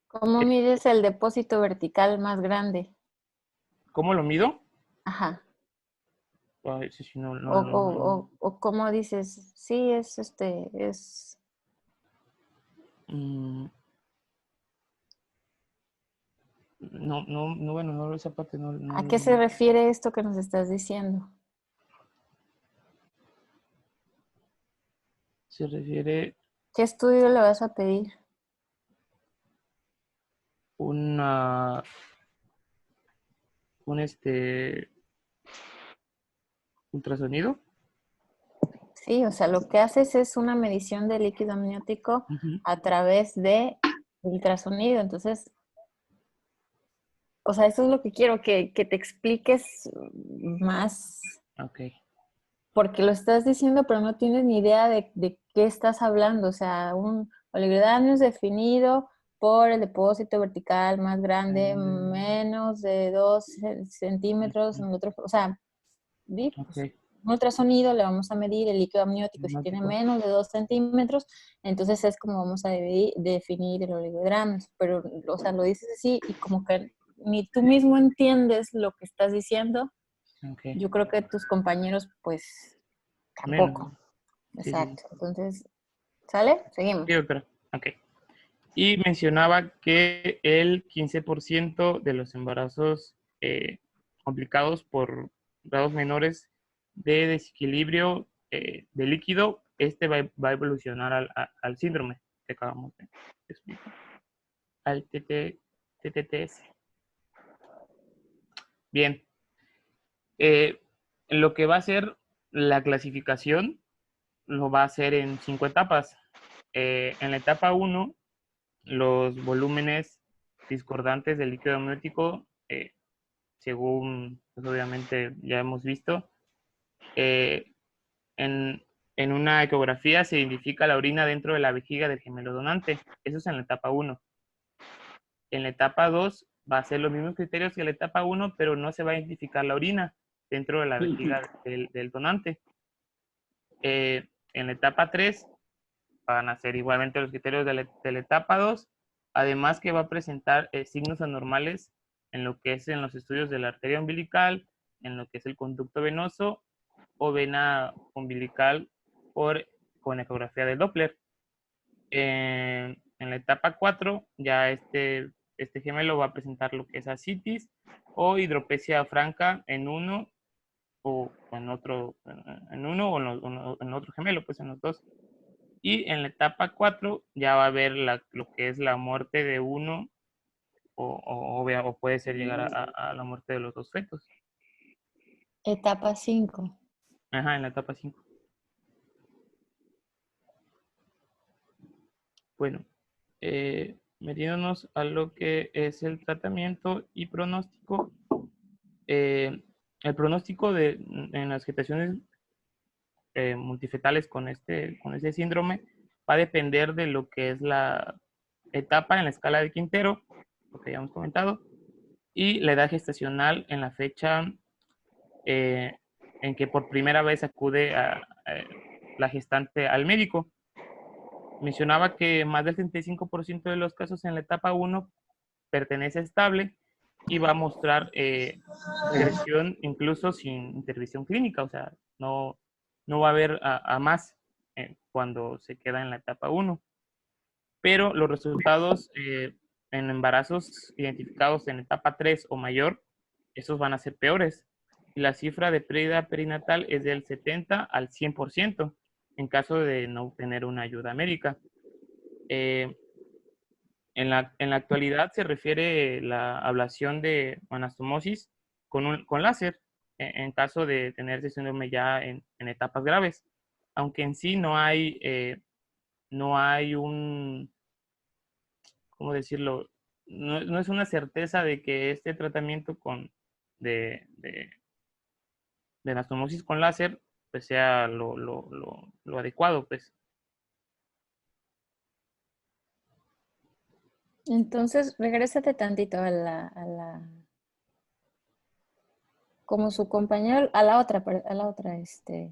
¿Cómo mides el depósito vertical más grande? ¿Cómo lo mido? Ajá. Ay, sí, no, O cómo dices, sí, es... Bueno, no, esa parte no. ¿A qué se refiere esto que nos estás diciendo? Se refiere ¿Qué estudio le vas a pedir? un ultrasonido. Sí, o sea, lo que haces es una medición de líquido amniótico Ujú. a través de ultrasonido. Entonces, o sea, eso es lo que quiero, que te expliques más, Ok. porque lo estás diciendo, pero no tienes ni idea de qué estás hablando. O sea, un oligohidramnios es definido por el depósito vertical más grande, menos de 2 centímetros, en otro, o sea, Ok. pues, un ultrasonido le vamos a medir el líquido amniótico. Si tiene Amniótico. menos de 2 centímetros, entonces es como vamos a definir el oligohidramnios. Pero, o sea, lo dices así y como que ni tú mismo entiendes lo que estás diciendo. Ok. Yo creo que tus compañeros, pues, Menos. tampoco. Sí, sí, sí. Exacto. Entonces, ¿sale? Seguimos. Sí, doctora. Ok. Y mencionaba que el 15% de los embarazos complicados por grados menores de desequilibrio de líquido, va a evolucionar al síndrome que acabamos de explicar, al TTS. Bien, lo que va a ser la clasificación lo va a hacer en 5 etapas. En la etapa 1, los volúmenes discordantes del líquido amniótico, según pues, obviamente ya hemos visto, eh, en, en una ecografía se identifica la orina dentro de la vejiga del gemelo donante. Eso es en la etapa 1. En la etapa 2 va a ser los mismos criterios que la etapa 1, pero no se va a identificar la orina dentro de la vejiga del donante. En la etapa 3 van a ser igualmente los criterios de la etapa 2, además que va a presentar signos anormales en lo que es en los estudios de la arteria umbilical, en lo que es el conducto venoso o vena umbilical con ecografía de Doppler. En la etapa 4 ya este gemelo va a presentar lo que es ascitis o hidropesia franca en uno o en otro, en otro gemelo, pues en los dos. Y en la etapa 4 ya va a haber lo que es la muerte de uno o puede ser llegar a la muerte de los dos fetos. Etapa 5. Ajá, en la etapa 5. Bueno, metiéndonos a lo que es el tratamiento y pronóstico. El pronóstico en las gestaciones multifetales con este síndrome va a depender de lo que es la etapa en la escala de Quintero, lo que ya hemos comentado, y la edad gestacional en la fecha en que por primera vez acude la gestante al médico. Mencionaba que más del 35% de los casos en la etapa 1 pertenece estable y va a mostrar regresión incluso sin intervención clínica, o sea, no va a haber a más cuando se queda en la etapa 1. Pero los resultados en embarazos identificados en etapa 3 o mayor, esos van a ser peores. Y la cifra de pérdida perinatal es del 70 al 100% en caso de no obtener una ayuda médica. En la actualidad se refiere la ablación de anastomosis con láser en caso de tener ese síndrome ya en etapas graves, aunque en sí no hay un, ¿cómo decirlo? No es una certeza de que este tratamiento de anastomosis con láser pues sea lo adecuado, pues. Entonces, regrésate tantito como su compañero, a la otra,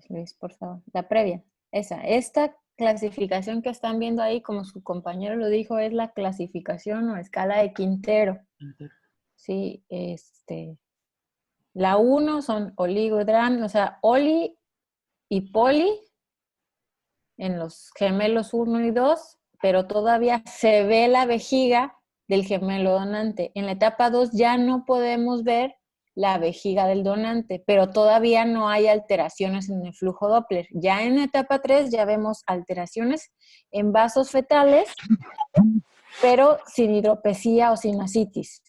Luis, por favor, la previa, esta clasificación que están viendo ahí, como su compañero lo dijo, es la clasificación o escala de Quintero, sí, la 1 son oligodran, o sea, oli y poli en los gemelos 1 y 2, pero todavía se ve la vejiga del gemelo donante. En la etapa 2 ya no podemos ver la vejiga del donante, pero todavía no hay alteraciones en el flujo Doppler. Ya en etapa 3 ya vemos alteraciones en vasos fetales, pero sin hidropesía o sin ascitis.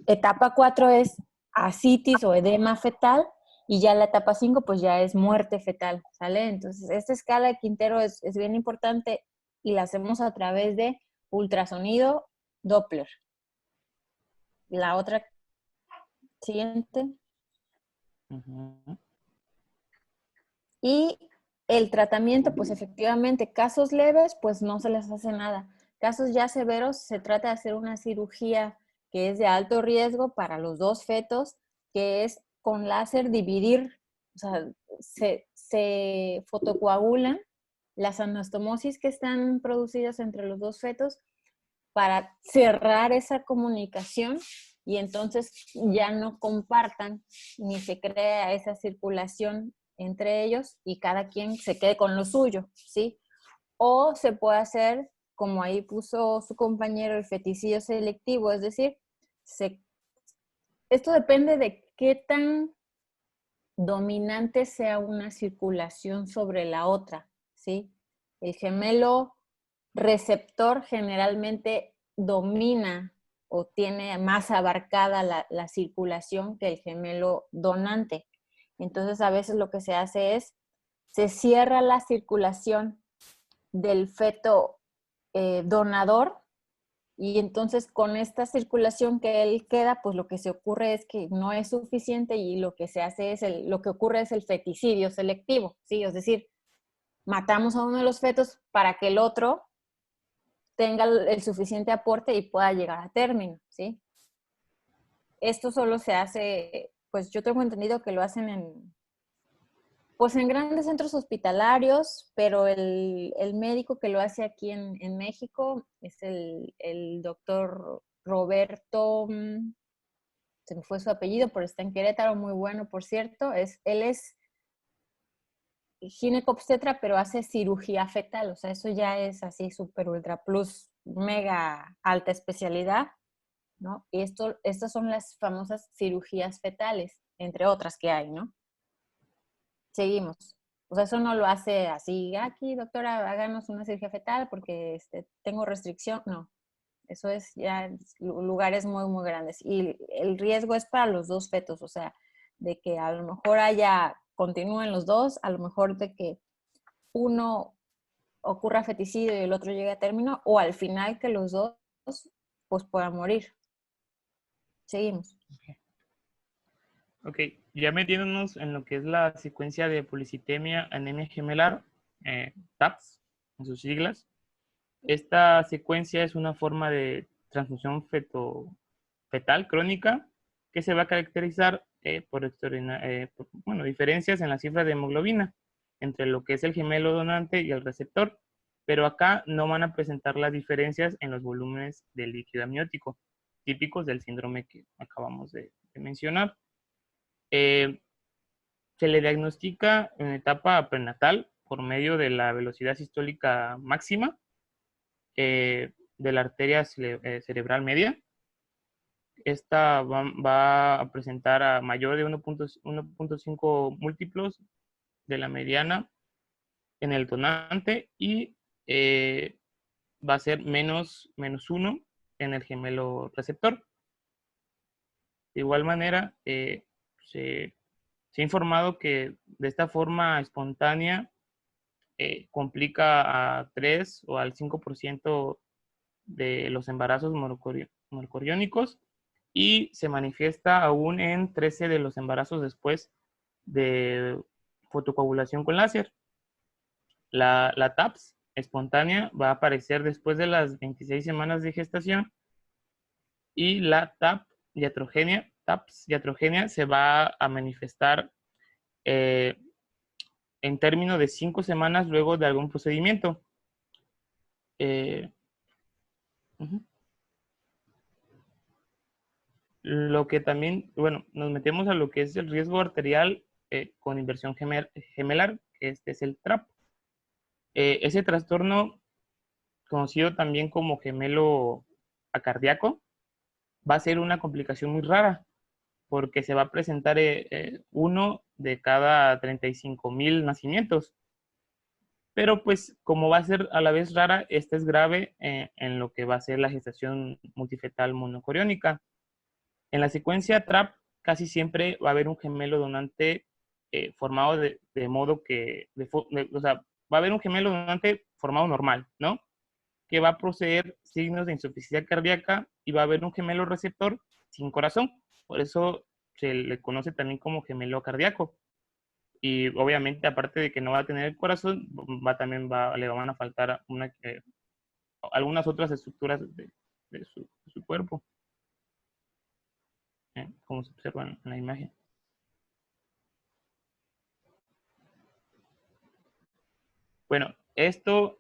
Etapa 4 es ascitis o edema fetal y ya la etapa 5 pues ya es muerte fetal, ¿sale? Entonces, esta escala de Quintero es bien importante y la hacemos a través de ultrasonido Doppler. La otra siguiente. Ujú. Y el tratamiento, pues efectivamente, casos leves, pues no se les hace nada. Casos ya severos, se trata de hacer una cirugía que es de alto riesgo para los dos fetos, que es con láser dividir, o sea, se fotocoagulan las anastomosis que están producidas entre los dos fetos para cerrar esa comunicación y entonces ya no compartan ni se crea esa circulación entre ellos y cada quien se quede con lo suyo, ¿sí? O se puede hacer, como ahí puso su compañero, el feticidio selectivo, es decir, esto depende de qué tan dominante sea una circulación sobre la otra, ¿sí? El gemelo receptor generalmente domina o tiene más abarcada la circulación que el gemelo donante. Entonces, a veces lo que se hace es, se cierra la circulación del feto donador y entonces con esta circulación que él queda, pues lo que se ocurre es que no es suficiente y lo que se hace es, lo que ocurre es el feticidio selectivo, ¿sí? Es decir, matamos a uno de los fetos para que el otro tenga el suficiente aporte y pueda llegar a término, ¿sí? Esto solo se hace, pues yo tengo entendido que lo hacen pues en grandes centros hospitalarios, pero el médico que lo hace aquí en México es el doctor Roberto, se me fue su apellido, pero está en Querétaro, muy bueno, por cierto. Él es ginecobstetra, pero hace cirugía fetal, o sea, eso ya es así súper ultra plus, mega alta especialidad, ¿no? Y estas son las famosas cirugías fetales, entre otras que hay, ¿no? Seguimos. O sea, eso no lo hace así, aquí, doctora, háganos una cirugía fetal porque tengo restricción. No, eso es ya lugares muy, muy grandes. Y el riesgo es para los dos fetos, o sea, de que a lo mejor continúen los dos, a lo mejor de que uno ocurra feticidio y el otro llegue a término, o al final que los dos pues puedan morir. Seguimos. Ok, ya metiéndonos en lo que es la secuencia de policitemia anemia gemelar, TAPS, en sus siglas. Esta secuencia es una forma de transfusión fetal crónica que se va a caracterizar por diferencias en la cifra de hemoglobina entre lo que es el gemelo donante y el receptor, pero acá no van a presentar las diferencias en los volúmenes del líquido amniótico, típicos del síndrome que acabamos de mencionar. Se le diagnostica en etapa prenatal por medio de la velocidad sistólica máxima de la arteria cerebral media. Esta va a presentar a mayor de 1.5 múltiplos de la mediana en el donante y va a ser menos 1 en el gemelo receptor. De igual manera, se ha informado que de esta forma espontánea complica a 3 o al 5% de los embarazos morcoriónicos y se manifiesta aún en 13 de los embarazos después de fotocoagulación con láser. La TAPS espontánea va a aparecer después de las 26 semanas de gestación y la TAPS iatrogenia se va a manifestar en términos de 5 semanas luego de algún procedimiento. Lo que también, bueno, nos metemos a lo que es el riesgo arterial con inversión gemelar, que este es el TRAP. Ese trastorno, conocido también como gemelo acardíaco, va a ser una complicación muy rara, porque se va a presentar 1 de cada 35,000 nacimientos. Pero pues como va a ser a la vez rara, esta es grave en lo que va a ser la gestación multifetal monocoriónica. En la secuencia TRAP casi siempre va a haber un gemelo donante formado de modo que, o sea, va a haber un gemelo donante formado normal, ¿no? Que va a poseer signos de insuficiencia cardíaca y va a haber un gemelo receptor sin corazón. Por eso se le conoce también como gemelo cardíaco. Y obviamente, aparte de que no va a tener el corazón, le van a faltar algunas otras estructuras de su cuerpo, como se observa en la imagen. Bueno, esto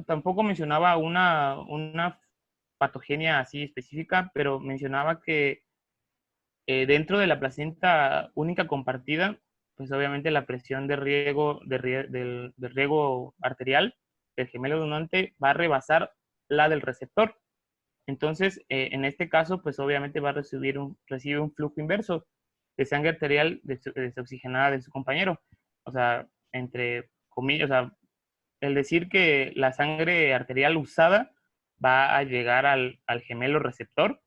tampoco mencionaba una patogenia así específica, pero mencionaba que dentro de la placenta única compartida, pues obviamente la presión de riego, del riego arterial del gemelo donante va a rebasar la del receptor. Entonces, en este caso, pues obviamente va a recibe un flujo inverso de sangre arterial desoxigenada de su compañero. O sea, entre comillas, o sea, el decir que la sangre arterial usada va a llegar al gemelo receptor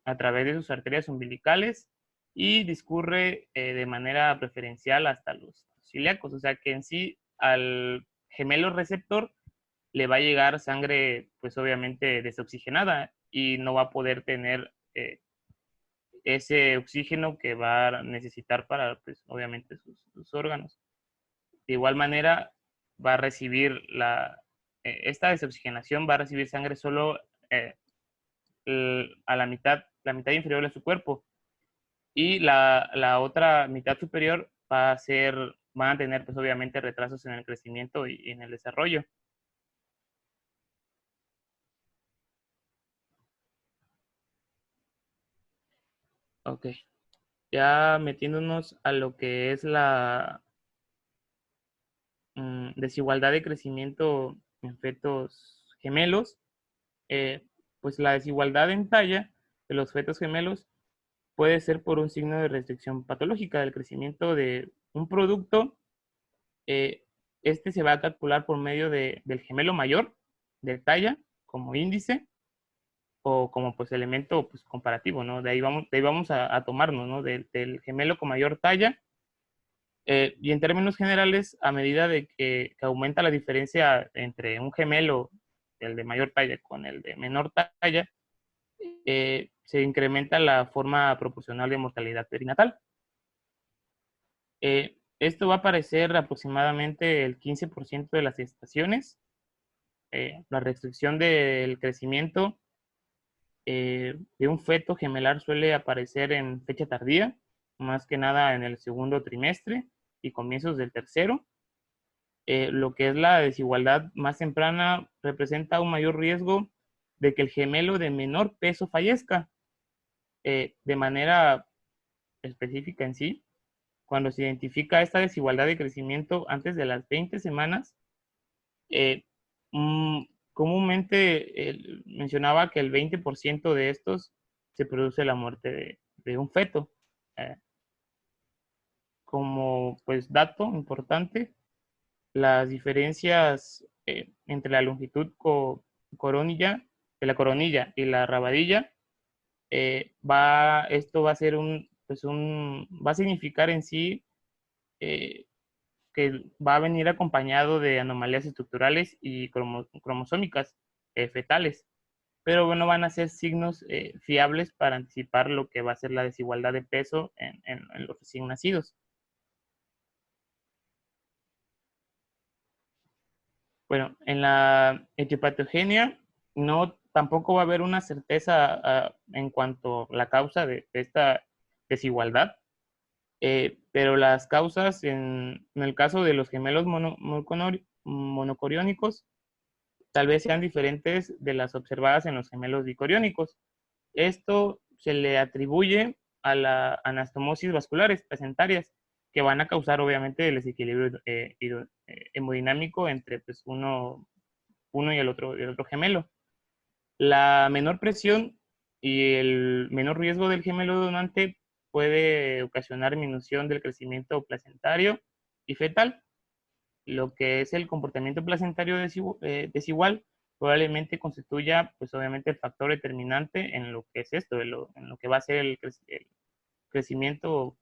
a través de sus arterias umbilicales y discurre de manera preferencial hasta los ciliacos. O sea que en sí al gemelo receptor le va a llegar sangre, pues obviamente desoxigenada y no va a poder tener ese oxígeno que va a necesitar para, pues obviamente, sus órganos. De igual manera, va a recibir esta desoxigenación, va a recibir sangre solo a la mitad inferior de su cuerpo. Y la otra mitad superior van a tener, pues obviamente, retrasos en el crecimiento y en el desarrollo. Ok. Ya metiéndonos a lo que es la desigualdad de crecimiento en fetos gemelos, pues la desigualdad en talla de los fetos gemelos puede ser por un signo de restricción patológica del crecimiento de un producto. Este se va a calcular por medio del gemelo mayor de talla como índice o como pues elemento pues comparativo, ¿no? De ahí vamos a tomarnos, ¿no? Del gemelo con mayor talla. Y en términos generales, a medida de que aumenta la diferencia entre un gemelo, el de mayor talla, con el de menor talla, se incrementa la forma proporcional de mortalidad perinatal. Esto va a aparecer aproximadamente el 15% de las gestaciones. La restricción del crecimiento de un feto gemelar suele aparecer en fecha tardía, más que nada en el segundo trimestre y comienzos del tercero. Lo que es la desigualdad más temprana representa un mayor riesgo de que el gemelo de menor peso fallezca. De manera específica en sí, cuando se identifica esta desigualdad de crecimiento antes de las 20 semanas, comúnmente mencionaba que el 20% de estos se produce la muerte de un feto. Como pues dato importante, las diferencias entre la longitud coronilla, de la coronilla y la rabadilla, esto va a ser va a significar en sí que va a venir acompañado de anomalías estructurales y cromosómicas fetales, pero bueno, van a ser signos fiables para anticipar lo que va a ser la desigualdad de peso en los recién nacidos. Bueno, en la etiopatogenia tampoco va a haber una certeza en cuanto a la causa de esta desigualdad, pero las causas en el caso de los gemelos monocoriónicos tal vez sean diferentes de las observadas en los gemelos dicoriónicos. Esto se le atribuye a la anastomosis vasculares placentarias, que van a causar obviamente el desequilibrio hemodinámico entre pues, uno y el otro gemelo. La menor presión y el menor riesgo del gemelo donante puede ocasionar disminución del crecimiento placentario y fetal. Lo que es el comportamiento placentario desigual probablemente constituya, pues obviamente, el factor determinante en lo que es esto, en lo que va a ser el crecimiento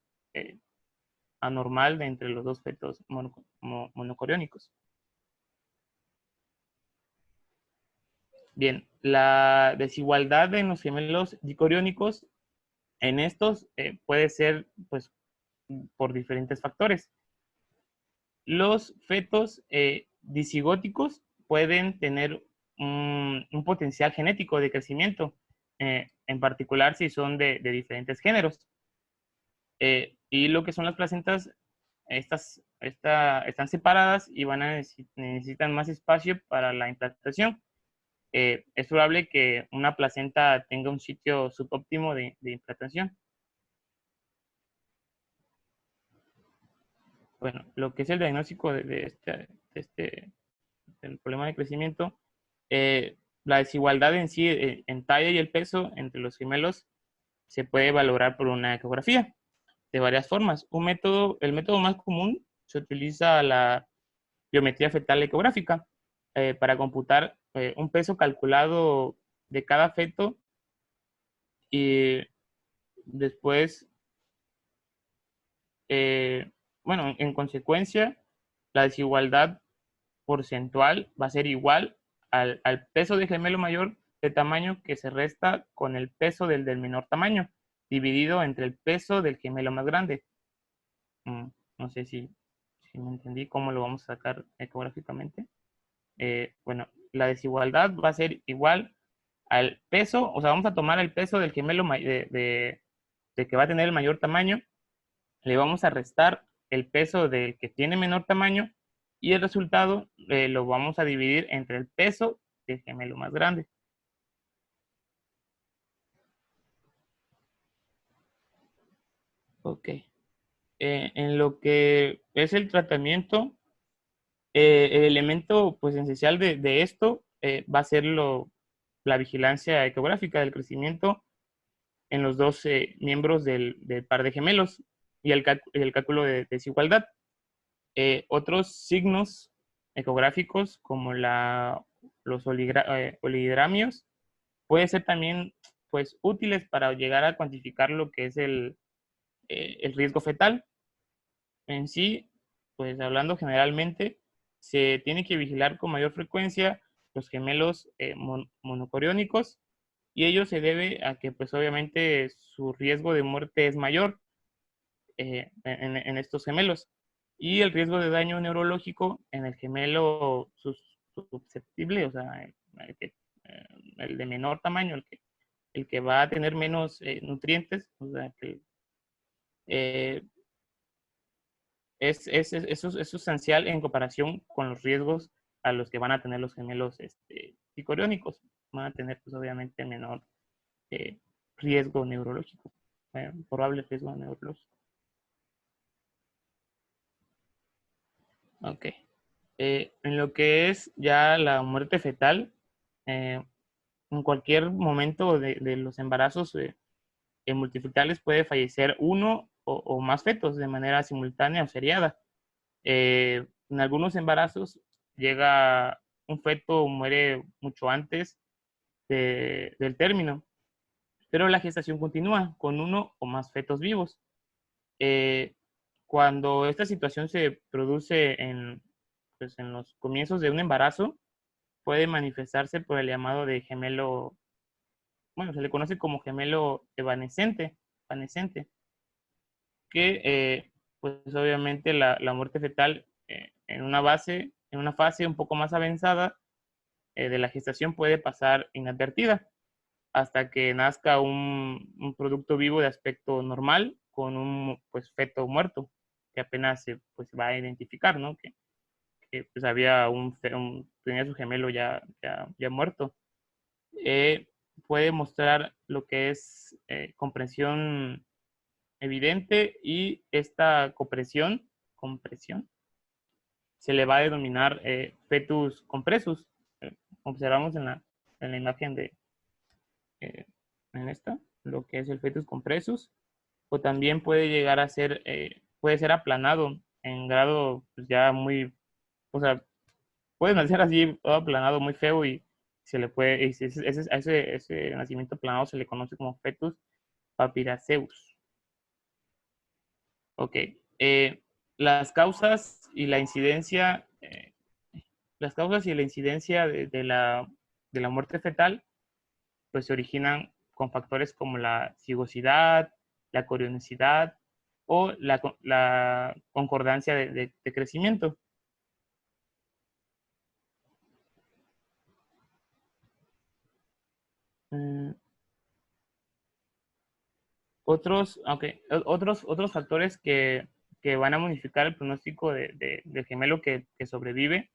anormal de entre los dos fetos monocoriónicos. Bien, la desigualdad en los gemelos dicoriónicos, en estos puede ser pues por diferentes factores. Los fetos disigóticos pueden tener un potencial genético de crecimiento, en particular si son de diferentes géneros. Y lo que son las placentas, están separadas y necesitan más espacio para la implantación. Es probable que una placenta tenga un sitio subóptimo de implantación. Bueno, lo que es el diagnóstico del problema de crecimiento, la desigualdad en sí, en talla y el peso entre los gemelos, se puede valorar por una ecografía de varias formas. El método más común, se utiliza la biometría fetal ecográfica para computar un peso calculado de cada feto, y después, bueno, en consecuencia, la desigualdad porcentual va a ser igual al peso del gemelo mayor de tamaño, que se resta con el peso del menor tamaño, dividido entre el peso del gemelo más grande. No sé si me entendí cómo lo vamos a sacar ecográficamente. Bueno, la desigualdad va a ser igual al peso, o sea, vamos a tomar el peso del gemelo de que va a tener el mayor tamaño, le vamos a restar el peso del que tiene menor tamaño, y el resultado lo vamos a dividir entre el peso del gemelo más grande. Ok. En lo que es el tratamiento, el elemento pues esencial de esto va a ser la vigilancia ecográfica del crecimiento en los dos miembros del par de gemelos, y el cálculo de desigualdad. Otros signos ecográficos, como los oligodramios, pueden ser también pues útiles para llegar a cuantificar lo que es el riesgo fetal. En sí, pues hablando generalmente, se tiene que vigilar con mayor frecuencia los gemelos monocoriónicos, y ello se debe a que pues obviamente su riesgo de muerte es mayor en estos gemelos, y el riesgo de daño neurológico en el gemelo susceptible, o sea, el de menor tamaño, el que va a tener menos nutrientes, o sea, que es sustancial en comparación con los riesgos a los que van a tener los gemelos dicoriónicos. Van a tener, pues, obviamente, menor riesgo neurológico, probable riesgo neurológico. Ok. En lo que es ya la muerte fetal, en cualquier momento de los embarazos multifetales puede fallecer uno o más fetos de manera simultánea o seriada. En algunos embarazos llega un feto, muere mucho antes del término, pero la gestación continúa con uno o más fetos vivos. Cuando esta situación se produce pues, en los comienzos de un embarazo, puede manifestarse por el llamado de gemelo, bueno, se le conoce como gemelo evanescente, que pues obviamente la muerte fetal en una fase un poco más avanzada de la gestación puede pasar inadvertida hasta que nazca un producto vivo de aspecto normal con un pues, feto muerto, que apenas se pues, va a identificar, ¿no? Que pues, tenía su gemelo ya muerto. Puede mostrar lo que es compresión evidente, y esta compresión se le va a denominar fetus compresus. Observamos en la imagen en esta, lo que es el fetus compresus, o también puede llegar a ser, puede ser aplanado en grado pues, ya muy, o sea, puede nacer así todo aplanado, muy feo, y Se le puede, a ese nacimiento planado se le conoce como fetus papiraceus. Ok. Las causas y la incidencia, de la muerte fetal, pues se originan con factores como la cigosidad, la corionicidad o la concordancia de crecimiento. Mm, otros factores que van a modificar el pronóstico del gemelo que sobrevive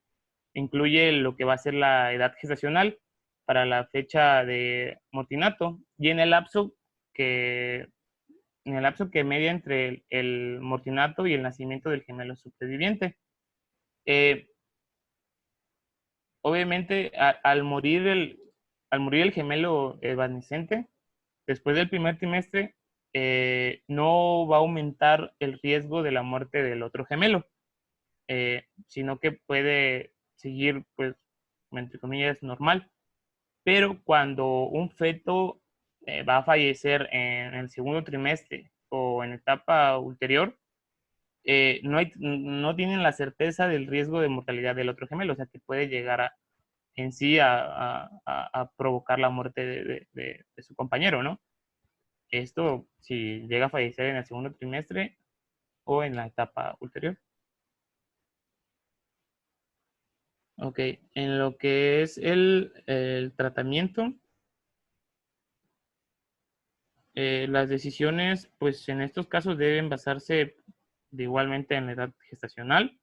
incluye lo que va a ser la edad gestacional para la fecha de mortinato y que, en el lapso que media entre el mortinato y el nacimiento del gemelo superviviente. Eh, Obviamente, al morir el gemelo evanescente, después del primer trimestre, no va a aumentar el riesgo de la muerte del otro gemelo, sino que puede seguir, pues, entre comillas, normal. Pero cuando un feto va a fallecer en el segundo trimestre o en etapa ulterior, no tienen la certeza del riesgo de mortalidad del otro gemelo, o sea, que puede llegar en sí a provocar la muerte de su compañero, ¿no? Esto si llega a fallecer en el segundo trimestre o en la etapa ulterior. Ok, en lo que es el tratamiento, las decisiones, pues en estos casos deben basarse igualmente en la edad gestacional,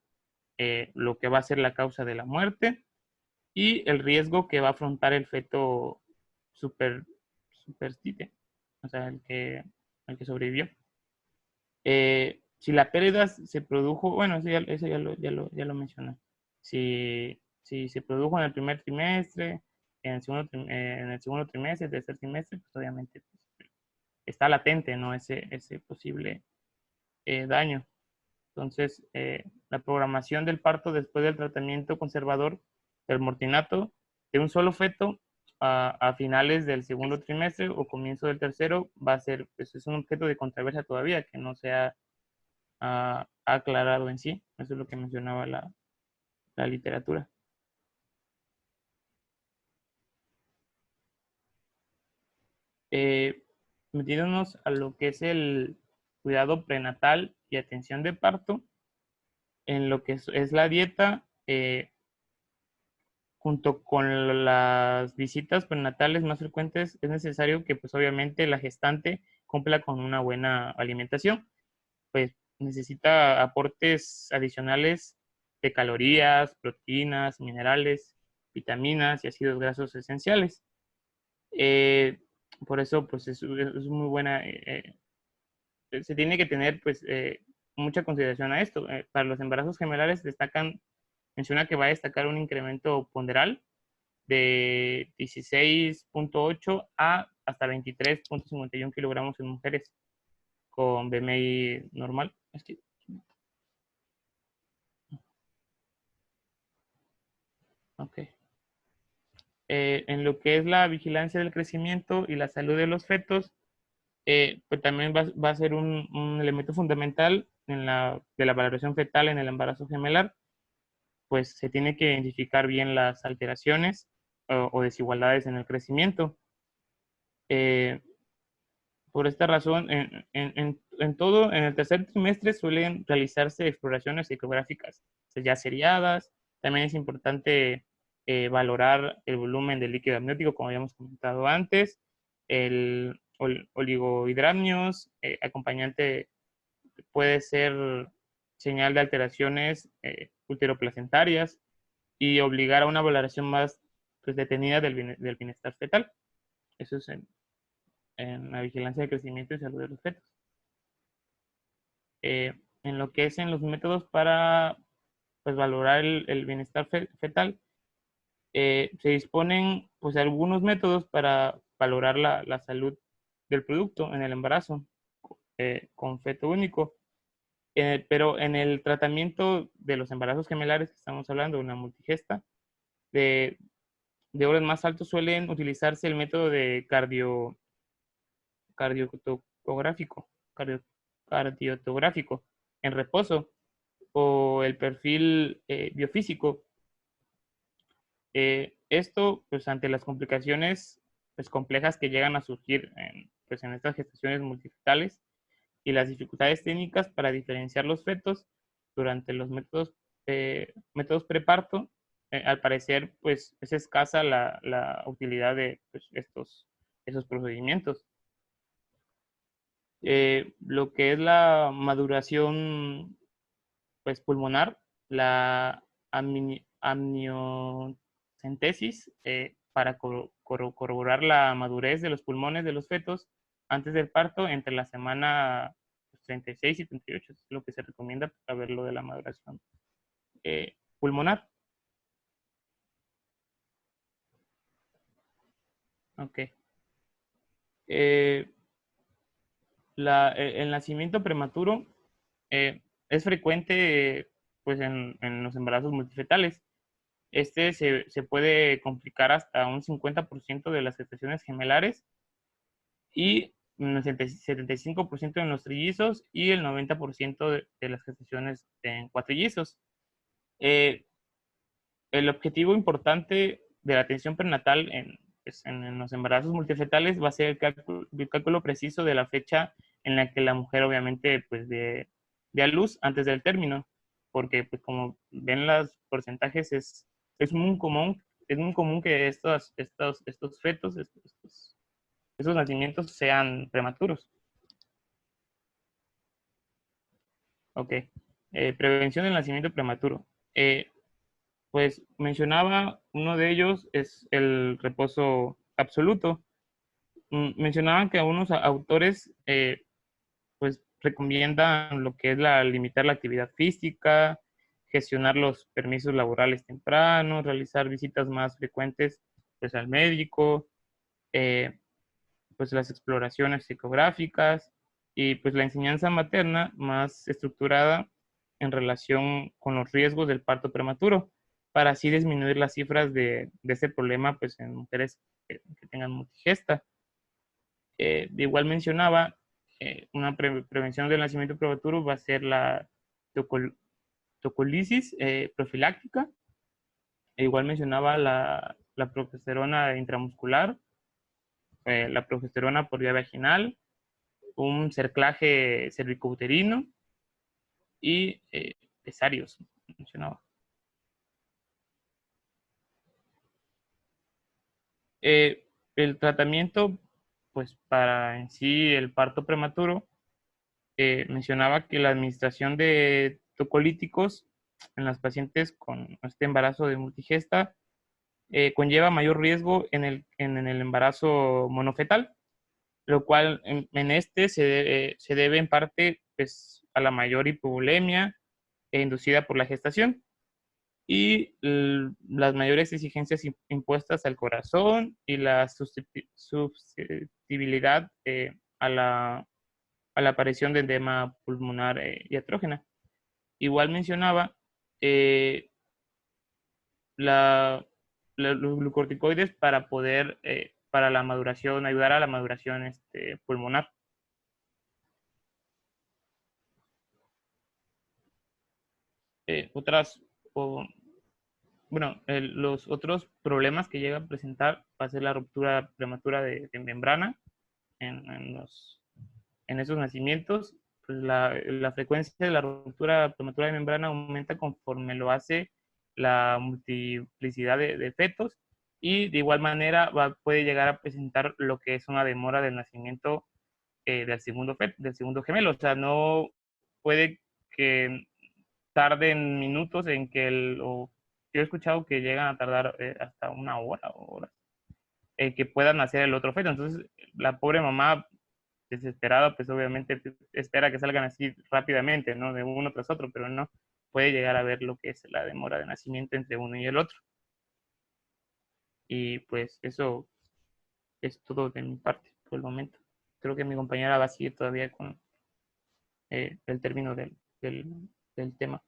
lo que va a ser la causa de la muerte y el riesgo que va a afrontar el feto super, superstite, o sea, el que sobrevivió. Si la pérdida se produjo, bueno, eso ya lo mencioné. Si se produjo en el primer trimestre, en el segundo trimestre, tercer trimestre, pues obviamente pues, está latente, ¿no? Ese posible daño. Entonces, la programación del parto después del tratamiento conservador del mortinato de un solo feto a finales del segundo trimestre o comienzo del tercero va a ser, pues es un objeto de controversia todavía que no se ha aclarado en sí. Eso es lo que mencionaba la literatura. Eh, Metiéndonos a lo que es el cuidado prenatal y atención de parto, en lo que es la dieta, junto con las visitas prenatales más frecuentes, es necesario que pues obviamente la gestante cumpla con una buena alimentación, pues necesita aportes adicionales de calorías, proteínas, minerales, vitaminas y ácidos grasos esenciales. Eh, por eso pues es muy buena, se tiene que tener pues mucha consideración a esto. Para los embarazos gemelares menciona que va a destacar un incremento ponderal de 16.8 a hasta 23.51 kilogramos en mujeres con BMI normal. Ok. En lo que es la vigilancia del crecimiento y la salud de los fetos, pues también va a ser un elemento fundamental de la valoración fetal en el embarazo gemelar, pues se tiene que identificar bien las alteraciones o desigualdades en el crecimiento. Por esta razón, en el tercer trimestre suelen realizarse exploraciones ecográficas ya seriadas. También es importante valorar el volumen del líquido amniótico, como habíamos comentado antes, el oligohidramnios, acompañante puede ser señal de alteraciones uteroplacentarias y obligar a una valoración más pues, detenida del bienestar fetal. Eso es en la vigilancia de crecimiento y salud de los fetos. En lo que es en los métodos para pues, valorar el bienestar fetal, se disponen pues, algunos métodos para valorar la salud del producto en el embarazo con feto único. Pero en el tratamiento de los embarazos gemelares que estamos hablando, una multigesta, de orden más alto suelen utilizarse el método de cardiotográfico, cardiotográfico en reposo o el perfil biofísico. Esto, pues, ante las complicaciones pues, complejas que llegan a surgir pues, en estas gestaciones multifetales y las dificultades técnicas para diferenciar los fetos durante los métodos preparto, al parecer, pues, es escasa la utilidad de pues, esos procedimientos. Lo que es la maduración pues, pulmonar, la amniocentesis, para corroborar la madurez de los pulmones de los fetos antes del parto entre la semana 36 y 38, es lo que se recomienda para ver lo de la maduración pulmonar. Ok. El nacimiento prematuro es frecuente pues en los embarazos multifetales. Este se puede complicar hasta un 50% de las gestaciones gemelares y un 75% en los trillizos y el 90% de las gestaciones en cuatrillizos. El objetivo importante de la atención prenatal pues, en los embarazos multifetales va a ser el cálculo preciso de la fecha en la que la mujer obviamente pues dé a luz antes del término, porque pues como ven los porcentajes es muy común que estos fetos, estos nacimientos sean prematuros. Ok. Prevención del nacimiento prematuro. Pues mencionaba, uno de ellos es el reposo absoluto. Mencionaban que algunos autores pues recomiendan lo que es limitar la actividad física, gestionar los permisos laborales tempranos, realizar visitas más frecuentes pues al médico, pues las exploraciones psicográficas y pues la enseñanza materna más estructurada en relación con los riesgos del parto prematuro, para así disminuir las cifras de este problema pues en mujeres que tengan multigesta. De igual mencionaba, una prevención del nacimiento prematuro va a ser la tocolisis profiláctica. E igual mencionaba la progesterona intramuscular, la progesterona por vía vaginal, un cerclaje cervicouterino y pesarios, mencionaba. El tratamiento, pues para en sí el parto prematuro, mencionaba que la administración de tocolíticos en las pacientes con este embarazo de multigesta conlleva mayor riesgo en el embarazo monofetal, lo cual en este se debe en parte pues, a la mayor hipovolemia inducida por la gestación y las mayores exigencias impuestas al corazón y la susceptibilidad a la aparición de edema pulmonar diatrógena. Igual mencionaba eh, los glucocorticoides para poder, para la maduración, ayudar a la maduración pulmonar. Los otros problemas que llega a presentar va a ser la ruptura prematura de membrana en esos nacimientos. Pues la frecuencia de la ruptura prematura de membrana aumenta conforme lo hace la multiplicidad de fetos y de igual manera puede llegar a presentar lo que es una demora del nacimiento del segundo gemelo. O sea, no puede que tarden minutos en que yo he escuchado que llegan a tardar hasta una hora o horas que puedan nacer el otro feto. Entonces, la pobre mamá desesperada, pues obviamente espera que salgan así rápidamente, ¿no? De uno tras otro, pero no puede llegar a ver lo que es la demora de nacimiento entre uno y el otro. Y pues eso es todo de mi parte por el momento. Creo que mi compañera va a seguir todavía con el término del tema.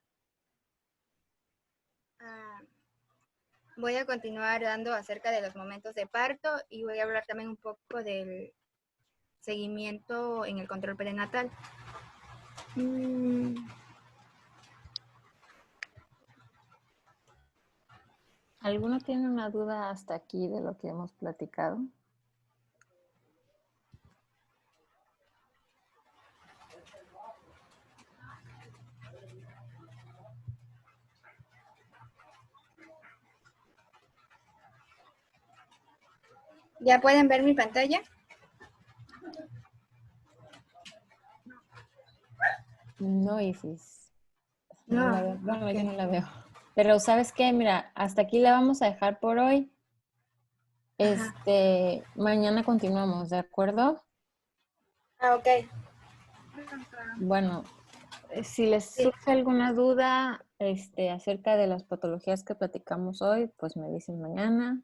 voy a continuar dando acerca de los momentos de parto y voy a hablar también un poco del seguimiento en el control prenatal. ¿Alguno tiene una duda hasta aquí de lo que hemos platicado? ¿Ya pueden ver mi pantalla? No, Isis. No No, la veo. Bueno, yo ok. no la veo. Pero ¿sabes qué? Mira, hasta aquí la vamos a dejar por hoy. Ajá. Mañana continuamos, ¿de acuerdo? Ah, ok. Bueno, si les Sí. surge alguna duda acerca de las patologías que platicamos hoy, pues me dicen mañana.